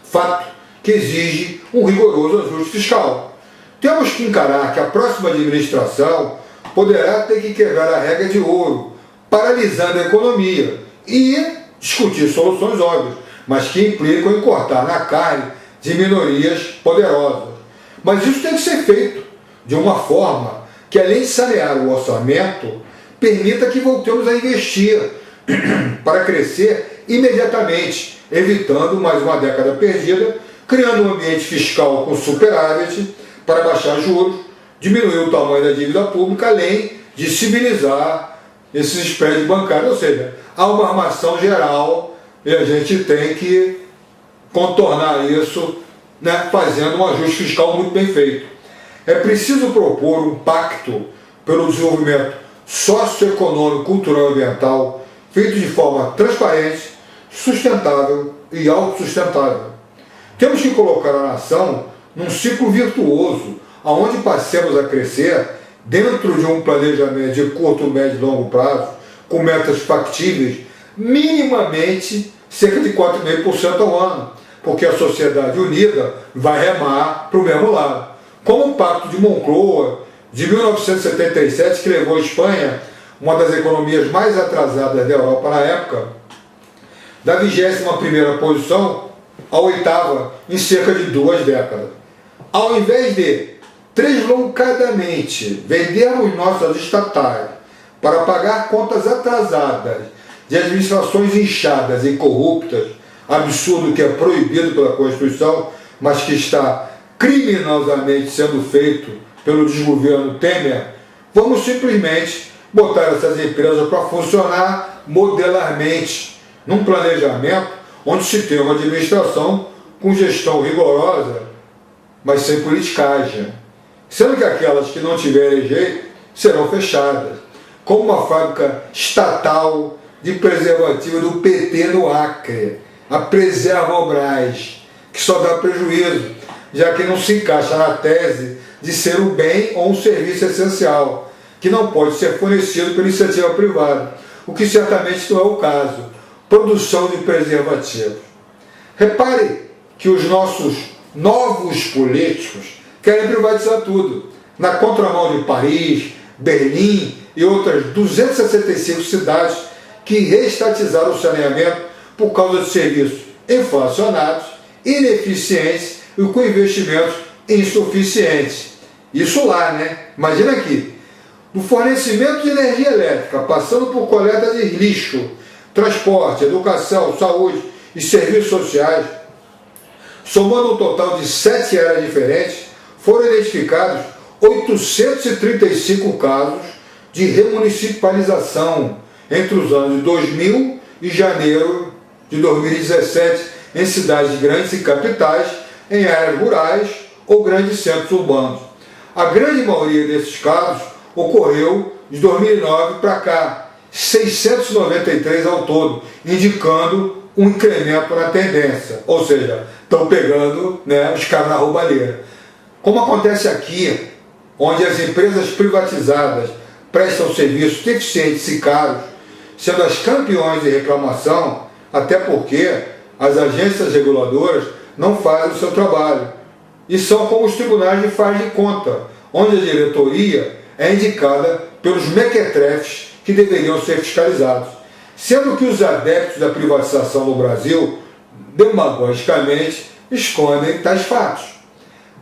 Fato que exige um rigoroso ajuste fiscal. Temos que encarar que a próxima administração poderá ter que quebrar a regra de ouro, paralisando a economia e discutir soluções óbvias, mas que implicam em cortar na carne de minorias poderosas. Mas isso tem que ser feito de uma forma que, além de sanear o orçamento, permita que voltemos a investir para crescer imediatamente, evitando mais uma década perdida, criando um ambiente fiscal com superávit para baixar juros, diminuir o tamanho da dívida pública, além de civilizar esses spreads bancários. Ou seja, há uma armação geral e a gente tem que contornar isso, né, fazendo um ajuste fiscal muito bem feito. É preciso propor um pacto pelo desenvolvimento socioeconômico, cultural e ambiental feito de forma transparente, sustentável e autossustentável. Temos que colocar a nação num ciclo virtuoso, onde passemos a crescer dentro de um planejamento de curto, médio e longo prazo, com metas factíveis, minimamente cerca de 4,5% ao ano, porque a sociedade unida vai remar para o mesmo lado. Como o Pacto de Moncloa, de 1977, que levou a Espanha, uma das economias mais atrasadas da Europa na época, da 21ª posição à 8ª em cerca de 2 décadas. Ao invés de tresloucadamente vendermos nossas estatais para pagar contas atrasadas de administrações inchadas e corruptas, absurdo que é proibido pela Constituição, mas que está criminosamente sendo feito pelo desgoverno Temer, vamos simplesmente botar essas empresas para funcionar modelarmente, num planejamento onde se tem uma administração com gestão rigorosa, mas sem politicagem. Sendo que aquelas que não tiverem jeito serão fechadas, como uma fábrica estatal de preservativo do PT no Acre, a Preservobras, que só dá prejuízo, já que não se encaixa na tese de ser um bem ou um serviço essencial, que não pode ser fornecido pela iniciativa privada, o que certamente não é o caso. Produção de preservativos. Repare que os nossos novos políticos querem privatizar tudo, na contramão de Paris, Berlim e outras 265 cidades que reestatizaram o saneamento por causa de serviços inflacionados, ineficientes e com investimentos insuficientes. Isso lá, né? Imagina aqui, do fornecimento de energia elétrica, passando por coleta de lixo, transporte, educação, saúde e serviços sociais, somando um total de 7 áreas diferentes, foram identificados 835 casos de remunicipalização entre os anos de 2000 e janeiro de 2017 em cidades grandes e capitais, em áreas rurais ou grandes centros urbanos. A grande maioria desses casos ocorreu de 2009 para cá, 693 ao todo, indicando um incremento na tendência, ou seja, estão pegando, né, os caras na roubalheira. Como acontece aqui, onde as empresas privatizadas prestam serviços deficientes e caros, sendo as campeões de reclamação, até porque as agências reguladoras não fazem o seu trabalho, e são como os tribunais de faz de conta, onde a diretoria é indicada pelos mequetrefes que deveriam ser fiscalizados. Sendo que os adeptos da privatização no Brasil, demagogicamente, escondem tais fatos.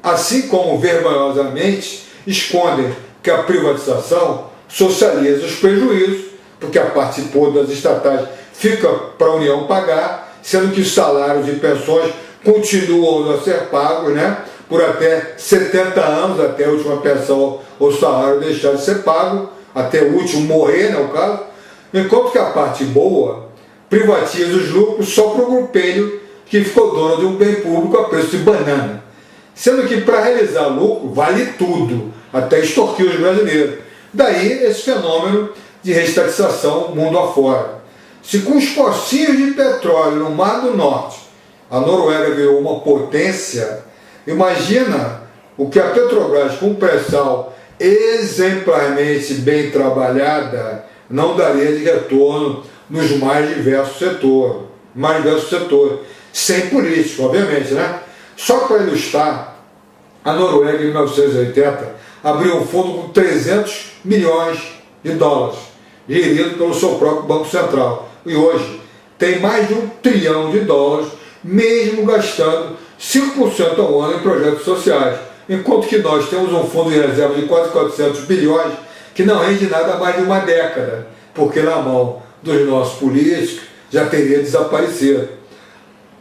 Assim como vergonhosamente escondem que a privatização socializa os prejuízos, porque a parte podre das estatais fica para a União pagar, sendo que os salários e pensões continuam a ser pagos, né, por até 70 anos, até a última pensão ou salário deixar de ser pago, até o último morrer, no caso, enquanto que a parte boa privatiza os lucros só para o grupelho que ficou dono de um bem público a preço de banana. Sendo que para realizar lucro vale tudo, até extorquir os brasileiros. Daí esse fenômeno de reestatização mundo afora. Se com os pocinhos de petróleo no Mar do Norte a Noruega virou uma potência, imagina o que a Petrobras, com pré-sal exemplarmente bem trabalhada, não daria de retorno nos mais diversos setores, sem política, obviamente, né? Só para ilustrar, a Noruega em 1980 abriu um fundo com 300 milhões de dólares, gerido pelo seu próprio Banco Central, e hoje tem mais de $1 trilhão, mesmo gastando 5% ao ano em projetos sociais, enquanto que nós temos um fundo de reserva de quase 400 bilhões que não rende nada há mais de uma década, porque na mão dos nossos políticos já teria desaparecido.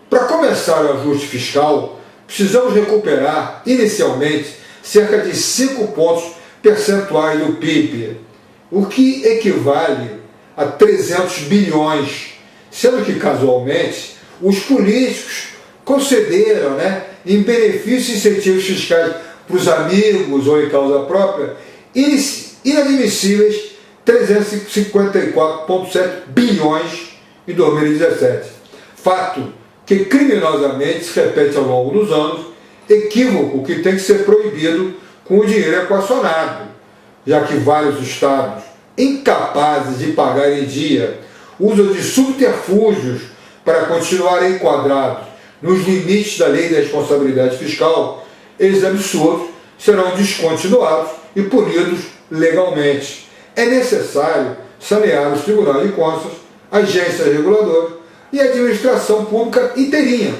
Para começar o ajuste fiscal, precisamos recuperar, inicialmente, cerca de 5 pontos percentuais do PIB, o que equivale a 300 bilhões, sendo que, casualmente, os políticos concederam, né, em benefícios e incentivos fiscais para os amigos ou em causa própria, inadmissíveis 354,7 bilhões em 2017. Fato que criminosamente se repete ao longo dos anos, equívoco que tem que ser proibido com o dinheiro equacionado, já que vários estados, incapazes de pagar em dia, usam de subterfúgios para continuarem enquadrados nos limites da lei da responsabilidade fiscal, esses absurdos serão descontinuados e punidos legalmente. É necessário sanear os tribunais de contas, agências reguladoras e a administração pública inteirinha.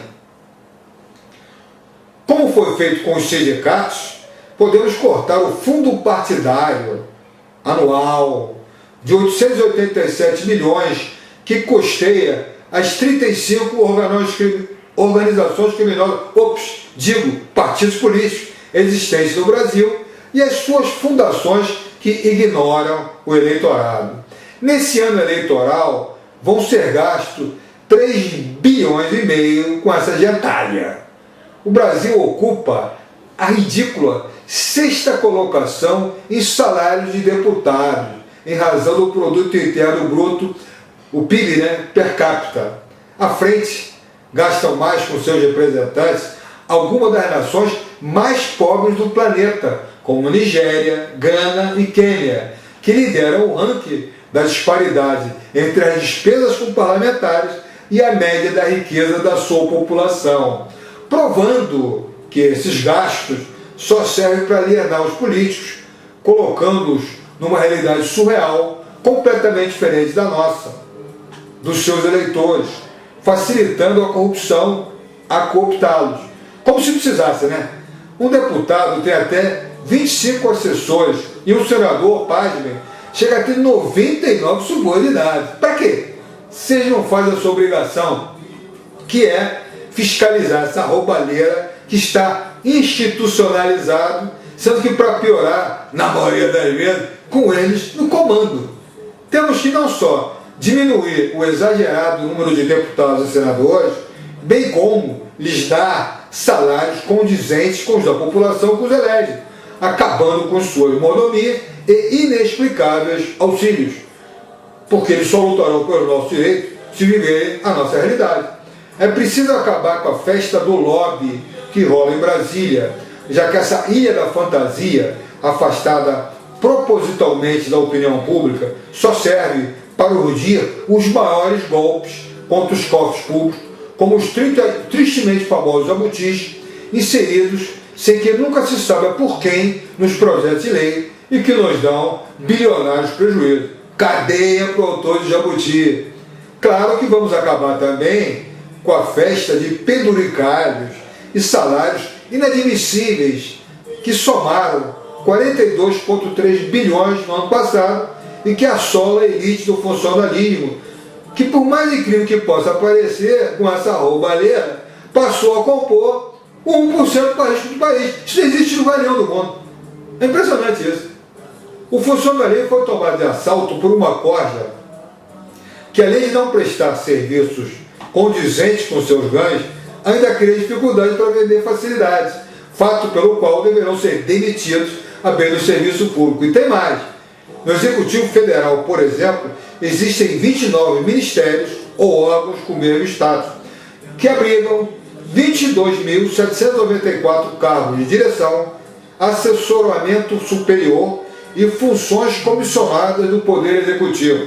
Como foi feito com os sindicatos, podemos cortar o fundo partidário anual de 887 milhões que custeia as 35 organizações criminosas, partidos políticos existentes no Brasil, e as suas fundações que ignoram o eleitorado. Nesse ano eleitoral vão ser gastos 3,5 bilhões com essa gentalha. O Brasil ocupa a ridícula sexta colocação em salários de deputados, em razão do produto interno bruto, o PIB, per capita. À frente, gastam mais com seus representantes algumas das nações mais pobres do planeta, como Nigéria, Gana e Quênia, que lideram o ranking da disparidade entre as despesas com parlamentares e a média da riqueza da sua população, provando que esses gastos só servem para alienar os políticos, colocando-os numa realidade surreal, completamente diferente da nossa, dos seus eleitores, facilitando a corrupção a cooptá-los. Como se precisasse, Um deputado tem até 25 assessores e um senador, pasmem, chega a ter 99 subordinados. Para quê? Se eles não fazem a sua obrigação, que é fiscalizar essa roubalheira que está institucionalizado, sendo que, para piorar, na maioria das vezes, com eles no comando. Temos que não só diminuir o exagerado número de deputados e senadores, bem como lhes dar salários condizentes com os da população que os elege, acabando com suas mordomias e inexplicáveis auxílios, porque eles só lutarão pelos nossos direitos se viverem a nossa realidade. É preciso acabar com a festa do lobby que rola em Brasília, já que essa ilha da fantasia, afastada propositalmente da opinião pública, só serve para urdir os maiores golpes contra os cofres públicos, como os tristemente famosos jabutis, inseridos sem que nunca se saiba por quem nos projetos de lei e que nos dão bilionários prejuízos. Cadeia para o autor de jabuti. Claro que vamos acabar também com a festa de penduricalhos e salários inadmissíveis que somaram 42,3 bilhões no ano passado e que assola a elite do funcionalismo, que, por mais incrível que possa parecer, com essa roubalheira, passou a compor 1% do resto do país. Isso não existe em lugar nenhum do mundo. É impressionante isso. O funcionalismo foi tomado de assalto por uma corja que, além de não prestar serviços condizentes com seus ganhos, ainda cria dificuldade para vender facilidades, fato pelo qual deverão ser demitidos a bem do serviço público. E tem mais. No Executivo Federal, por exemplo, existem 29 ministérios ou órgãos com o mesmo status, que abrigam 22.794 cargos de direção, assessoramento superior e funções comissionadas do Poder Executivo,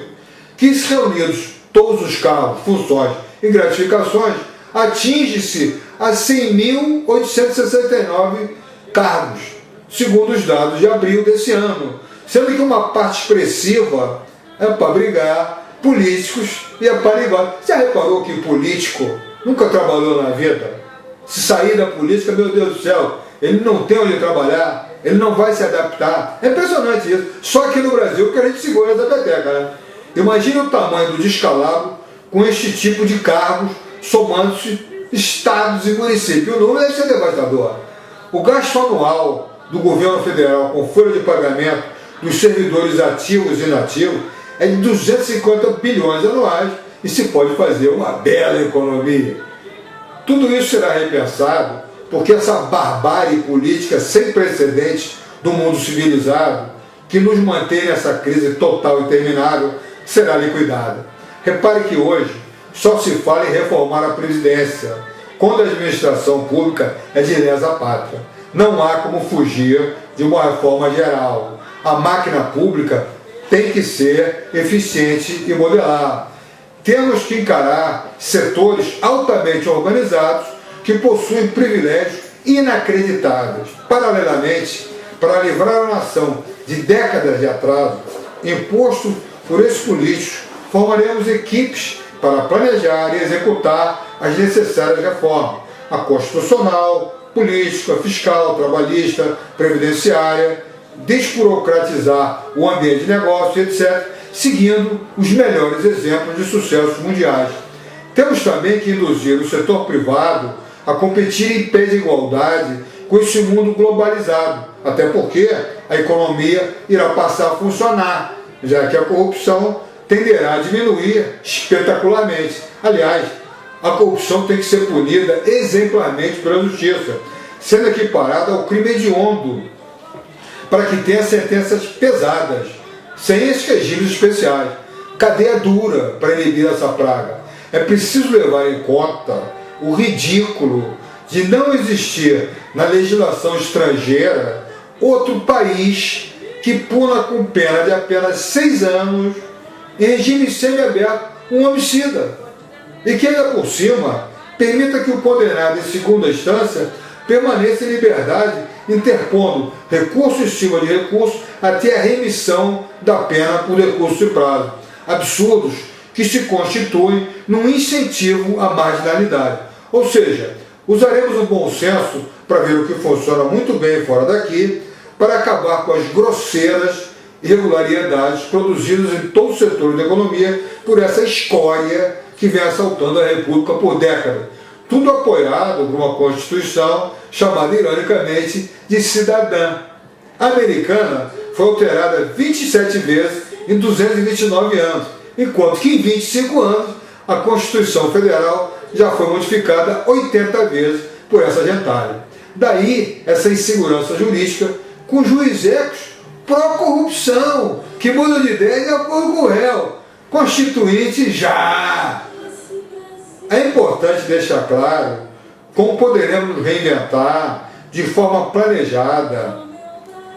que, se reunidos todos os cargos, funções e gratificações, atinge-se a 100.869 cargos, segundo os dados de abril desse ano, sendo que uma parte expressiva é para brigar políticos e apariguar. Você já reparou que político nunca trabalhou na vida? Se sair da política, meu Deus do céu, ele não tem onde trabalhar, ele não vai se adaptar. É impressionante isso. Só aqui no Brasil que a gente segura essa peteca, Imagina o tamanho do descalabro com este tipo de cargos, somando-se estados e municípios. O número deve ser devastador. O gasto anual do governo federal com folha de pagamento dos servidores ativos e inativos é de 250 bilhões anuais e se pode fazer uma bela economia. Tudo isso será repensado porque essa barbárie política sem precedentes do mundo civilizado, que nos mantém nessa crise total e interminável, será liquidada. Repare que hoje só se fala em reformar a Previdência, quando a administração pública é de lesa pátria. Não há como fugir de uma reforma geral. A máquina pública tem que ser eficiente e modelar. Temos que encarar setores altamente organizados que possuem privilégios inacreditáveis. Paralelamente, para livrar a nação de décadas de atraso imposto por esses políticos, formaremos equipes para planejar e executar as necessárias reformas, a constitucional, política, fiscal, trabalhista, previdenciária, desburocratizar o ambiente de negócio, etc., seguindo os melhores exemplos de sucessos mundiais. Temos também que induzir o setor privado a competir em pé de igualdade com esse mundo globalizado, até porque a economia irá passar a funcionar, já que a corrupção tenderá a diminuir espetacularmente. Aliás, a corrupção tem que ser punida exemplarmente pela justiça, sendo equiparada ao crime hediondo, para que tenha sentenças pesadas, sem esses regimes especiais. Cadeia dura para inibir essa praga. É preciso levar em conta o ridículo de não existir na legislação estrangeira outro país que puna com pena de apenas 6 anos, em regime semiaberto, um homicida. E que ainda por cima permita que o condenado em segunda instância permaneça em liberdade, interpondo recurso em cima de recurso até a remissão da pena por recurso de prazo. Absurdos que se constituem num incentivo à marginalidade. Ou seja, usaremos o bom senso para ver o que funciona muito bem fora daqui, para acabar com as grosseiras irregularidades produzidas em todo o setor da economia por essa escória que vem assaltando a República por décadas. Tudo apoiado por uma Constituição chamada, ironicamente, de cidadã. A americana foi alterada 27 vezes em 229 anos, enquanto que em 25 anos a Constituição Federal já foi modificada 80 vezes por essa gentalha. Daí essa insegurança jurídica com juizecos pró-corrupção, que mudam de ideia de acordo com o réu. Constituinte já! É importante deixar claro como poderemos nos reinventar de forma planejada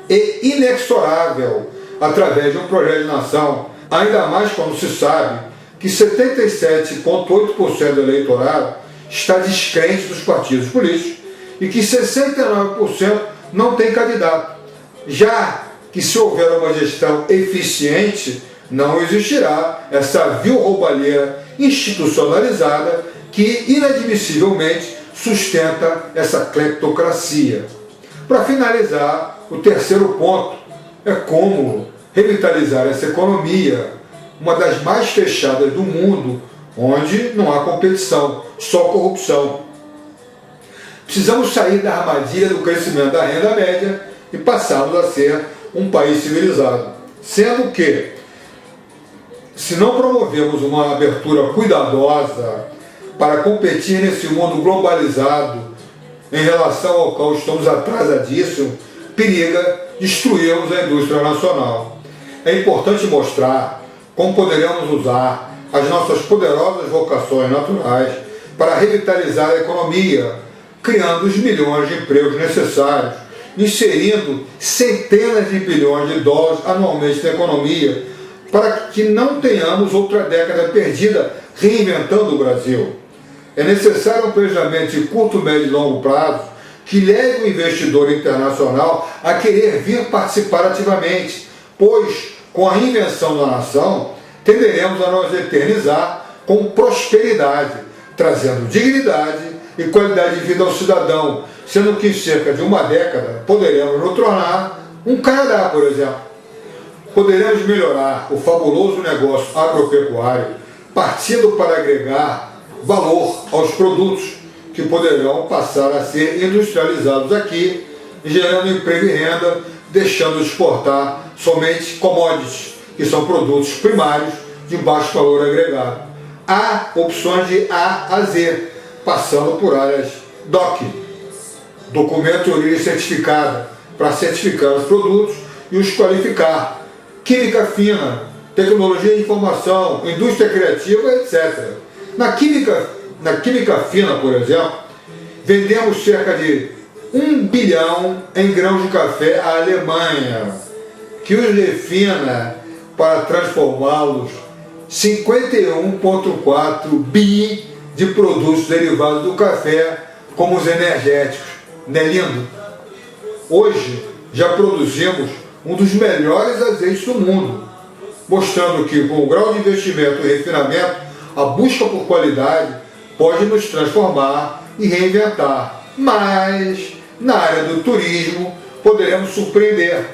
e inexorável através de um projeto de nação, ainda mais quando se sabe que 77,8% do eleitorado está descrente dos partidos políticos e que 69% não tem candidato. Já que se houver uma gestão eficiente, não existirá essa vil roubalheira institucionalizada que inadmissivelmente sustenta essa cleptocracia. Para finalizar, o terceiro ponto é como revitalizar essa economia, uma das mais fechadas do mundo, onde não há competição, só corrupção. Precisamos sair da armadilha do crescimento da renda média e passarmos a ser um país civilizado. Sendo que, se não promovemos uma abertura cuidadosa para competir nesse mundo globalizado, em relação ao qual estamos atrasadíssimos, periga destruirmos a indústria nacional. É importante mostrar como poderemos usar as nossas poderosas vocações naturais para revitalizar a economia, criando os milhões de empregos necessários, inserindo centenas de bilhões de dólares anualmente na economia, para que não tenhamos outra década perdida reinventando o Brasil. É necessário um planejamento de curto, médio e longo prazo que leve o investidor internacional a querer vir participar ativamente, pois, com a reinvenção da nação, tenderemos a nos eternizar com prosperidade, trazendo dignidade e qualidade de vida ao cidadão, sendo que em cerca de uma década poderemos nos tornar um Canadá, por exemplo. Poderemos melhorar o fabuloso negócio agropecuário, partindo para agregar valor aos produtos que poderão passar a ser industrializados aqui, gerando emprego e renda, deixando de exportar somente commodities, que são produtos primários de baixo valor agregado. Há opções de A a Z, passando por áreas DOC, documento de origem certificada, para certificar os produtos e os qualificar. Química fina, tecnologia de informação, indústria criativa, etc. Na química fina, por exemplo, vendemos cerca de 1 bilhão em grãos de café à Alemanha, que os refina para transformá-los 51,4 bi de produtos derivados do café, como os energéticos. Não é lindo? Hoje já produzimos um dos melhores azeites do mundo, mostrando que com o grau de investimento e refinamento, a busca por qualidade pode nos transformar e reinventar. Mas, na área do turismo, poderemos surpreender,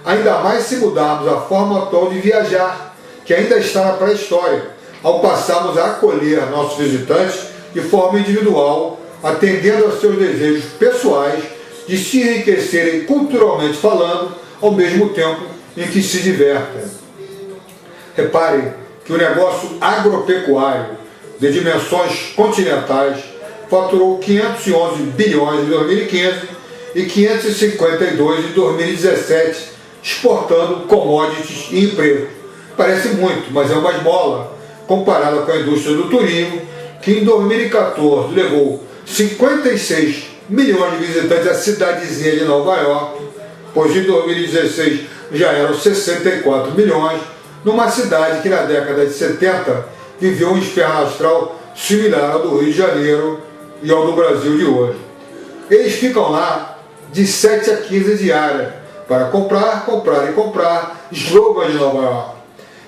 ainda mais se mudarmos a forma atual de viajar, que ainda está na pré-história, ao passarmos a acolher nossos visitantes de forma individual, atendendo aos seus desejos pessoais de se enriquecerem culturalmente falando, ao mesmo tempo em que se divertem. Reparem que o negócio agropecuário de dimensões continentais faturou 511 bilhões em 2015 e 552 em 2017, exportando commodities e emprego. Parece muito, mas é uma esmola comparada com a indústria do turismo, que em 2014 levou 56 milhões de visitantes à cidadezinha de Nova York, pois em 2016 já eram 64 milhões, numa cidade que na década de 70 viveu um inferno astral similar ao do Rio de Janeiro e ao do Brasil de hoje. Eles ficam lá de 7 a 15 diárias para comprar, comprar e comprar slogans de Nova York.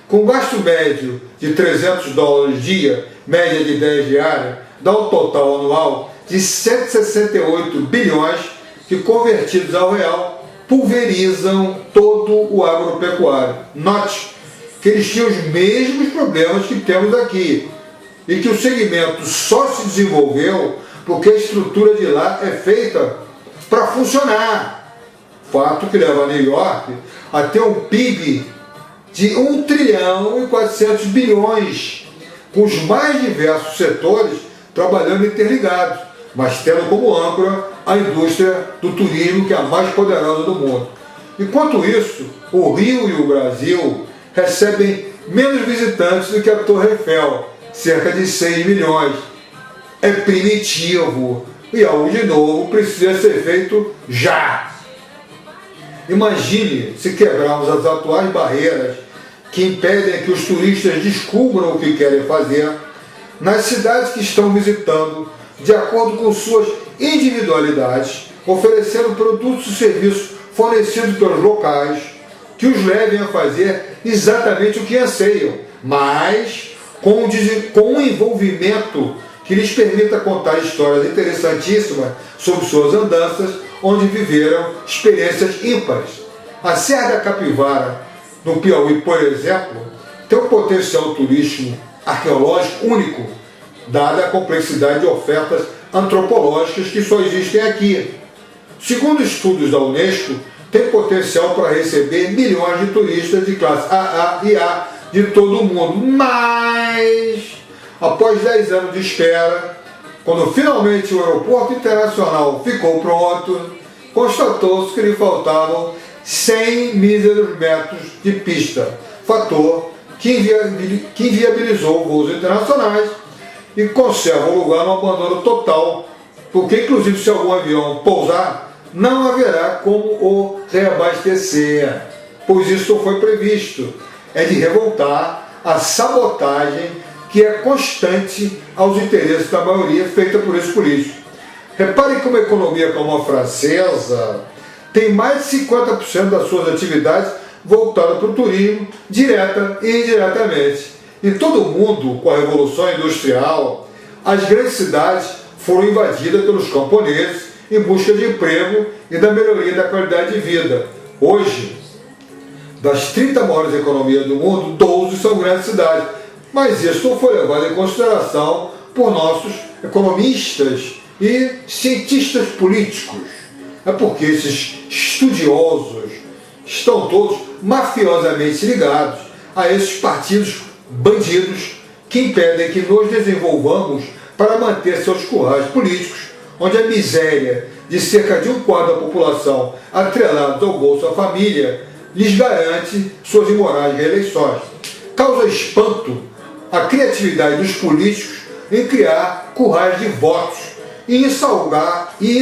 Com gasto médio de $300 dia, média de 10 diárias, dá um total anual de 168 bilhões que, convertidos ao real, pulverizam todo o agropecuário. Note que eles tinham os mesmos problemas que temos aqui e que o segmento só se desenvolveu porque a estrutura de lá é feita para funcionar. Fato que leva a New York a ter um PIB de 1 trilhão e 400 bilhões, com os mais diversos setores trabalhando interligados, mas tendo como âncora a indústria do turismo, que é a mais poderosa do mundo. Enquanto isso, o Rio e o Brasil recebem menos visitantes do que a Torre Eiffel, cerca de 6 milhões. É primitivo e algo de novo precisa ser feito já. Imagine se quebrarmos as atuais barreiras que impedem que os turistas descubram o que querem fazer nas cidades que estão visitando, de acordo com suas individualidades, oferecendo produtos e serviços fornecidos pelos locais, que os levem a fazer exatamente o que anseiam, mas com um envolvimento que lhes permita contar histórias interessantíssimas sobre suas andanças, onde viveram experiências ímpares. A Serra da Capivara, no Piauí, por exemplo, tem um potencial turístico arqueológico único, dada a complexidade de ofertas antropológicas que só existem aqui. Segundo estudos da Unesco, tem potencial para receber milhões de turistas de classe AA e A de todo o mundo, mas após 10 anos de espera, quando finalmente o aeroporto internacional ficou pronto, constatou-se que lhe faltavam 100 míseros metros de pista, fator que inviabilizou voos internacionais e conserva o lugar no abandono total, porque inclusive se algum avião pousar, não haverá como o reabastecer, pois isso não foi previsto. É de revoltar a sabotagem que é constante aos interesses da maioria feita por esses políticos. Reparem que uma economia como a francesa tem mais de 50% das suas atividades voltadas para o turismo, direta e indiretamente. Em todo o mundo, com a Revolução Industrial, as grandes cidades foram invadidas pelos camponeses em busca de emprego e da melhoria da qualidade de vida. Hoje, das 30 maiores economias do mundo, 12 são grandes cidades. Mas isso não foi levado em consideração por nossos economistas e cientistas políticos. É porque esses estudiosos estão todos mafiosamente ligados a esses partidos bandidos que impedem que nos desenvolvamos para manter seus currais políticos, onde a miséria de cerca de 1/4 da população atrelados ao Bolsa Família lhes garante suas imorais reeleições. Causa espanto a criatividade dos políticos em criar currais de votos e em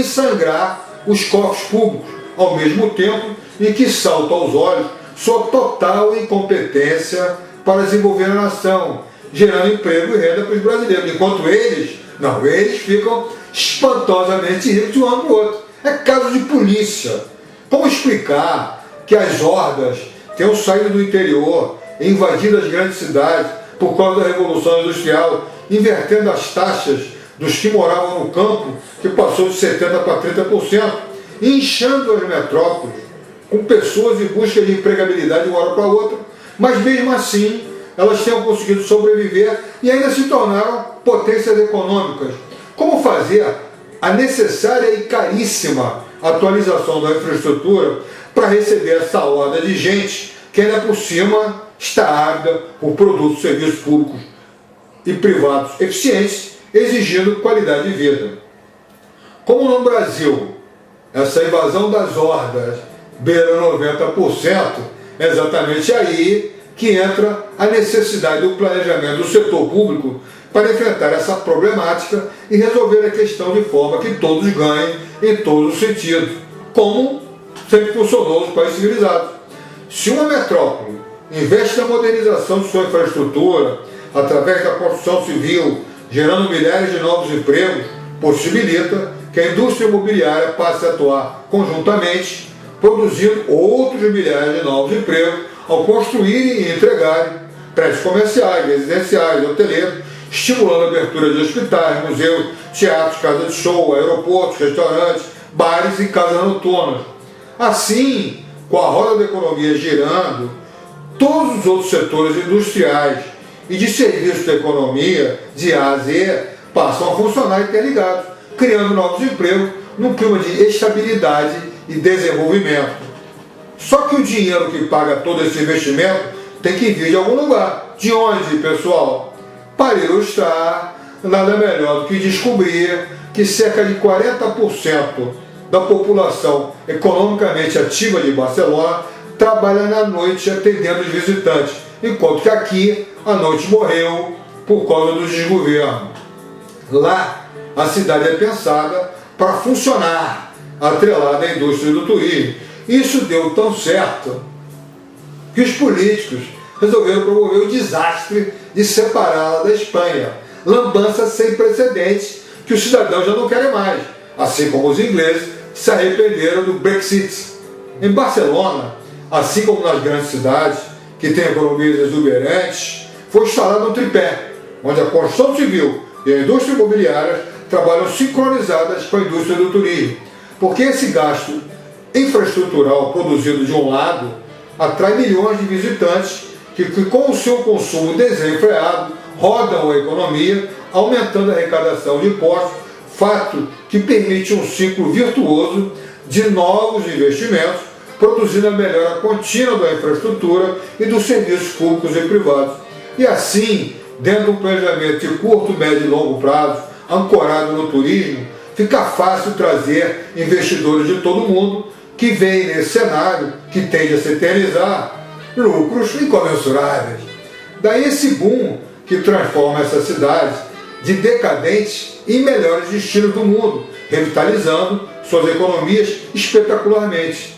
sangrar os cofres públicos, ao mesmo tempo em que salta aos olhos sua total incompetência para desenvolver a nação, gerando emprego e renda para os brasileiros, enquanto eles ficam espantosamente ricos de um ano para o outro. É caso de polícia. Como explicar que as hordas tenham saído do interior e invadido as grandes cidades por causa da Revolução Industrial, invertendo as taxas dos que moravam no campo, que passou de 70% para 30%, e inchando as metrópoles com pessoas em busca de empregabilidade de uma hora para outra, mas mesmo assim elas tenham conseguido sobreviver e ainda se tornaram potências econômicas. Como fazer a necessária e caríssima atualização da infraestrutura para receber essa horda de gente que ainda por cima está ávida por produtos e serviços públicos e privados eficientes, exigindo qualidade de vida. Como no Brasil essa invasão das hordas beira 90%, é exatamente aí que entra a necessidade do planejamento do setor público para enfrentar essa problemática e resolver a questão de forma que todos ganhem em todos os sentidos, como sempre funcionou nos países civilizados. Se uma metrópole investe na modernização de sua infraestrutura, através da construção civil, gerando milhares de novos empregos, possibilita que a indústria imobiliária passe a atuar conjuntamente, produzindo outros milhares de novos empregos ao construírem e entregarem prédios comerciais, residenciais, hoteleiros, estimulando a abertura de hospitais, museus, teatros, casas de show, aeroportos, restaurantes, bares e casas noturnas. Assim, com a roda da economia girando, todos os outros setores industriais e de serviços da economia, de A a Z, passam a funcionar interligados, criando novos empregos num clima de estabilidade e desenvolvimento. Só que o dinheiro que paga todo esse investimento tem que vir de algum lugar. De onde, pessoal? Para ilustrar, nada melhor do que descobrir que cerca de 40% da população economicamente ativa de Barcelona trabalha na noite atendendo os visitantes, enquanto que aqui a noite morreu por causa do desgoverno. Lá, a cidade é pensada para funcionar, atrelada à indústria do turismo. Isso deu tão certo que os políticos resolveram promover o desastre de separá-la da Espanha, lambança sem precedentes que os cidadãos já não querem mais, assim como os ingleses se arrependeram do Brexit. Em Barcelona, assim como nas grandes cidades, que têm economias exuberantes, foi instalado um tripé, onde a construção civil e a indústria imobiliária trabalham sincronizadas com a indústria do turismo, porque esse gasto infraestrutural produzido de um lado atrai milhões de visitantes que com o seu consumo desenfreado rodam a economia, aumentando a arrecadação de impostos, fato que permite um ciclo virtuoso de novos investimentos, produzindo a melhora contínua da infraestrutura e dos serviços públicos e privados. E assim, dentro de um planejamento de curto, médio e longo prazo, ancorado no turismo, fica fácil trazer investidores de todo mundo que veem nesse cenário, que tende a se eternizar, lucros incomensuráveis. Daí esse boom que transforma essas cidades de decadentes em melhores destinos do mundo, revitalizando suas economias espetacularmente.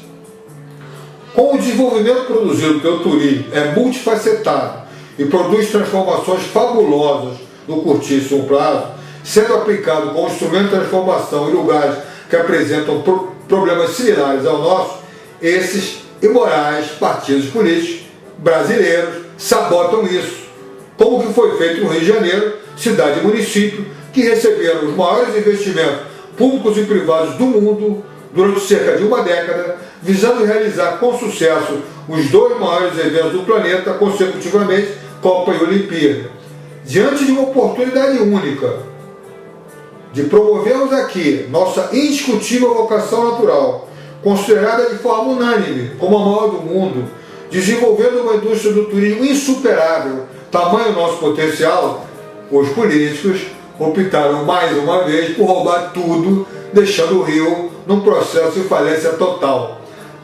Como o desenvolvimento produzido pelo turismo é multifacetado e produz transformações fabulosas no curtíssimo prazo, sendo aplicado como instrumento de transformação em lugares que apresentam problemas similares ao nosso, esses imorais partidos políticos brasileiros sabotam isso, como que foi feito no Rio de Janeiro, cidade e município, que receberam os maiores investimentos públicos e privados do mundo durante cerca de uma década, visando realizar com sucesso os dois maiores eventos do planeta consecutivamente, Copa e Olimpíada. Diante de uma oportunidade única de promovermos aqui nossa indiscutível vocação natural, considerada de forma unânime como a maior do mundo, desenvolvendo uma indústria do turismo insuperável, tamanho nosso potencial, os políticos optaram mais uma vez por roubar tudo, deixando o Rio num processo de falência total.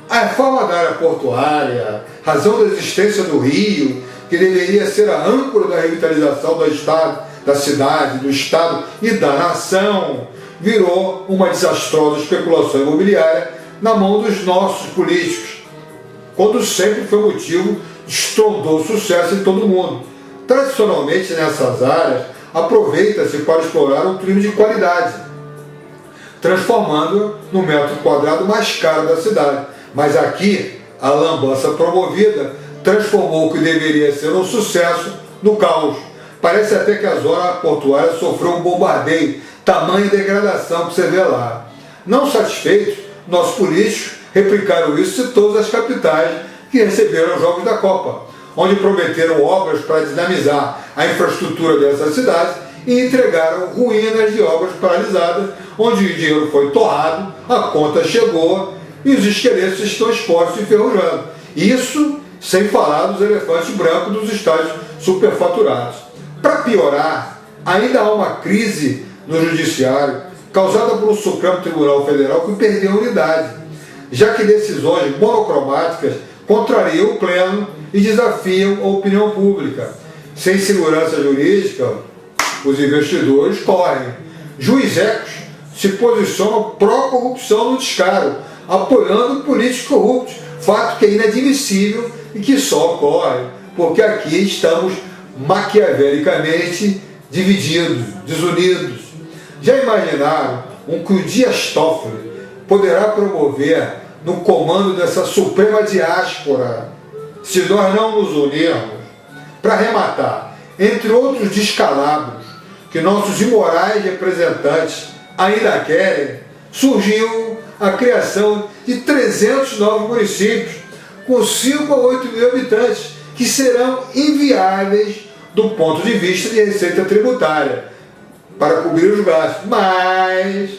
A reforma da área portuária, razão da existência do Rio, que deveria ser a âncora da revitalização do Estado, da cidade, do Estado e da nação, virou uma desastrosa especulação imobiliária na mão dos nossos políticos, quando sempre foi motivo de estrondoso sucesso em todo o mundo. Tradicionalmente, nessas áreas, aproveita-se para explorar um turismo de qualidade, transformando-o no metro quadrado mais caro da cidade. Mas aqui, a lambança promovida transformou o que deveria ser um sucesso no caos. Parece até que a zona portuária sofreu um bombardeio, tamanha degradação que você vê lá. Não satisfeitos, nossos políticos replicaram isso em todas as capitais que receberam os Jogos da Copa, onde prometeram obras para dinamizar a infraestrutura dessas cidades e entregaram ruínas de obras paralisadas, onde o dinheiro foi torrado, a conta chegou e os esqueletos estão expostos e enferrujando. Isso sem falar dos elefantes brancos dos estádios superfaturados. Para piorar, ainda há uma crise no judiciário causada pelo Supremo Tribunal Federal que perdeu a unidade, já que decisões monocromáticas contrariam o pleno e desafiam a opinião pública. Sem segurança jurídica, os investidores correm. Juizecos se posicionam pró-corrupção no descaro, apoiando políticos corruptos, fato que é inadmissível e que só ocorre porque aqui estamos maquiavelicamente divididos, desunidos. Já imaginaram que o Dias Toffoli poderá promover no comando dessa suprema diáspora se nós não nos unirmos? Para arrematar, entre outros descalabros que nossos imorais representantes ainda querem, surgiu a criação de 300 novos municípios com 5 a 8 mil habitantes, que serão inviáveis do ponto de vista de receita tributária para cobrir os gastos, mas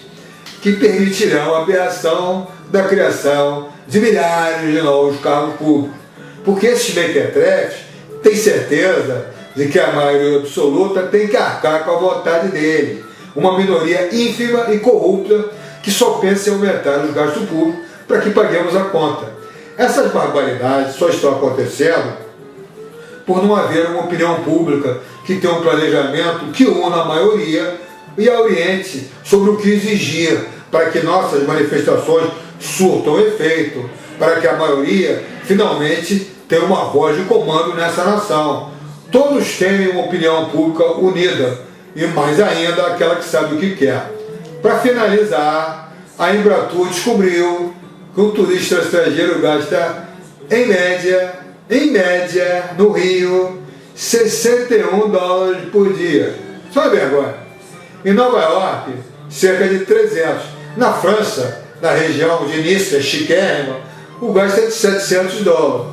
que permitirão a aberração da criação de milhares de novos cargos públicos. Porque esses mequetrefes têm certeza de que a maioria absoluta tem que arcar com a vontade dele. Uma minoria ínfima e corrupta que só pensa em aumentar os gastos públicos para que paguemos a conta. Essas barbaridades só estão acontecendo por não haver uma opinião pública que tenha um planejamento que una a maioria e a oriente sobre o que exigir para que nossas manifestações surtam efeito, para que a maioria finalmente tenha uma voz de comando nessa nação. Todos têm uma opinião pública unida e mais ainda aquela que sabe o que quer. Para finalizar, a Embratur descobriu que um turista estrangeiro gasta em média, no Rio, $61 por dia. Só uma vergonha. Em Nova York, cerca de 300. Na França, na região de Nice, chiquérrima, o gasto é de $700.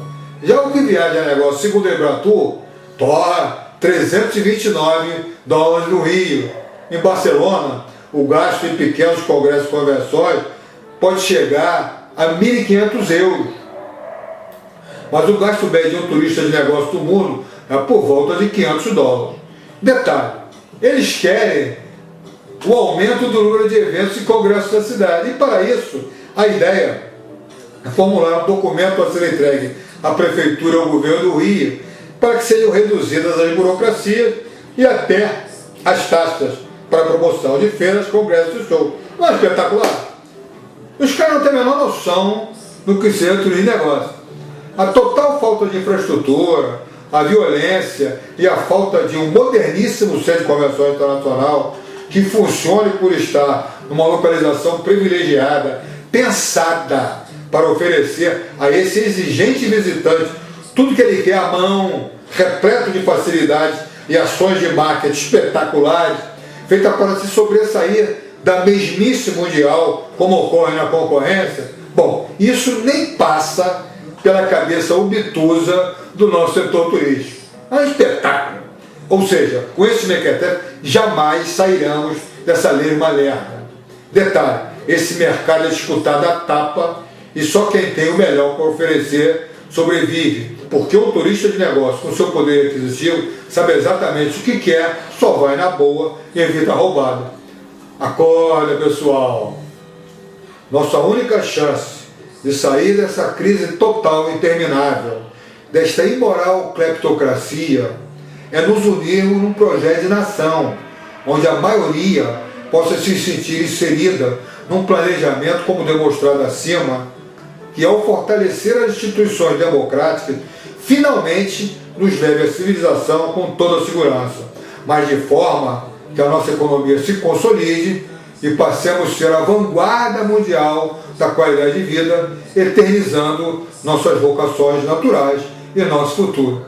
Já o que viaja a negócio, segundo a Embratur, torra $329 no Rio. Em Barcelona, o gasto em pequenos congressos e convenções pode chegar a €1.500. Mas o gasto médio de um turista de negócio do mundo é por volta de $500. Detalhe, eles querem o aumento do número de eventos e congressos da cidade. E para isso, a ideia é formular um documento a ser entregue à Prefeitura e ao Governo do Rio para que sejam reduzidas as burocracias e até as taxas para a promoção de feiras, congressos e shows. Não é espetacular? Os caras não têm a menor noção do que seja turismo de negócio. A total falta de infraestrutura, a violência e a falta de um moderníssimo centro de convenção internacional que funcione por estar numa localização privilegiada, pensada para oferecer a esse exigente visitante tudo que ele quer à mão, repleto de facilidades e ações de marketing espetaculares, feita para se sobressair da mesmice mundial, como ocorre na concorrência. Bom, isso nem passa pela cabeça obtusa do nosso setor turístico. É um espetáculo. Ou seja, com esse mequetrefe, jamais sairemos dessa lei malerna. Detalhe, esse mercado é disputado à tapa e só quem tem o melhor para oferecer sobrevive. Porque o turista de negócio, com seu poder aquisitivo, sabe exatamente o que quer, só vai na boa e evita a roubada. Acorda, pessoal! Nossa única chance de sair dessa crise total e interminável, desta imoral cleptocracia, é nos unirmos num projeto de nação, onde a maioria possa se sentir inserida num planejamento como demonstrado acima, que ao fortalecer as instituições democráticas, finalmente nos leve à civilização com toda a segurança, mas de forma que a nossa economia se consolide e passemos a ser a vanguarda mundial da qualidade de vida, eternizando nossas vocações naturais e nosso futuro.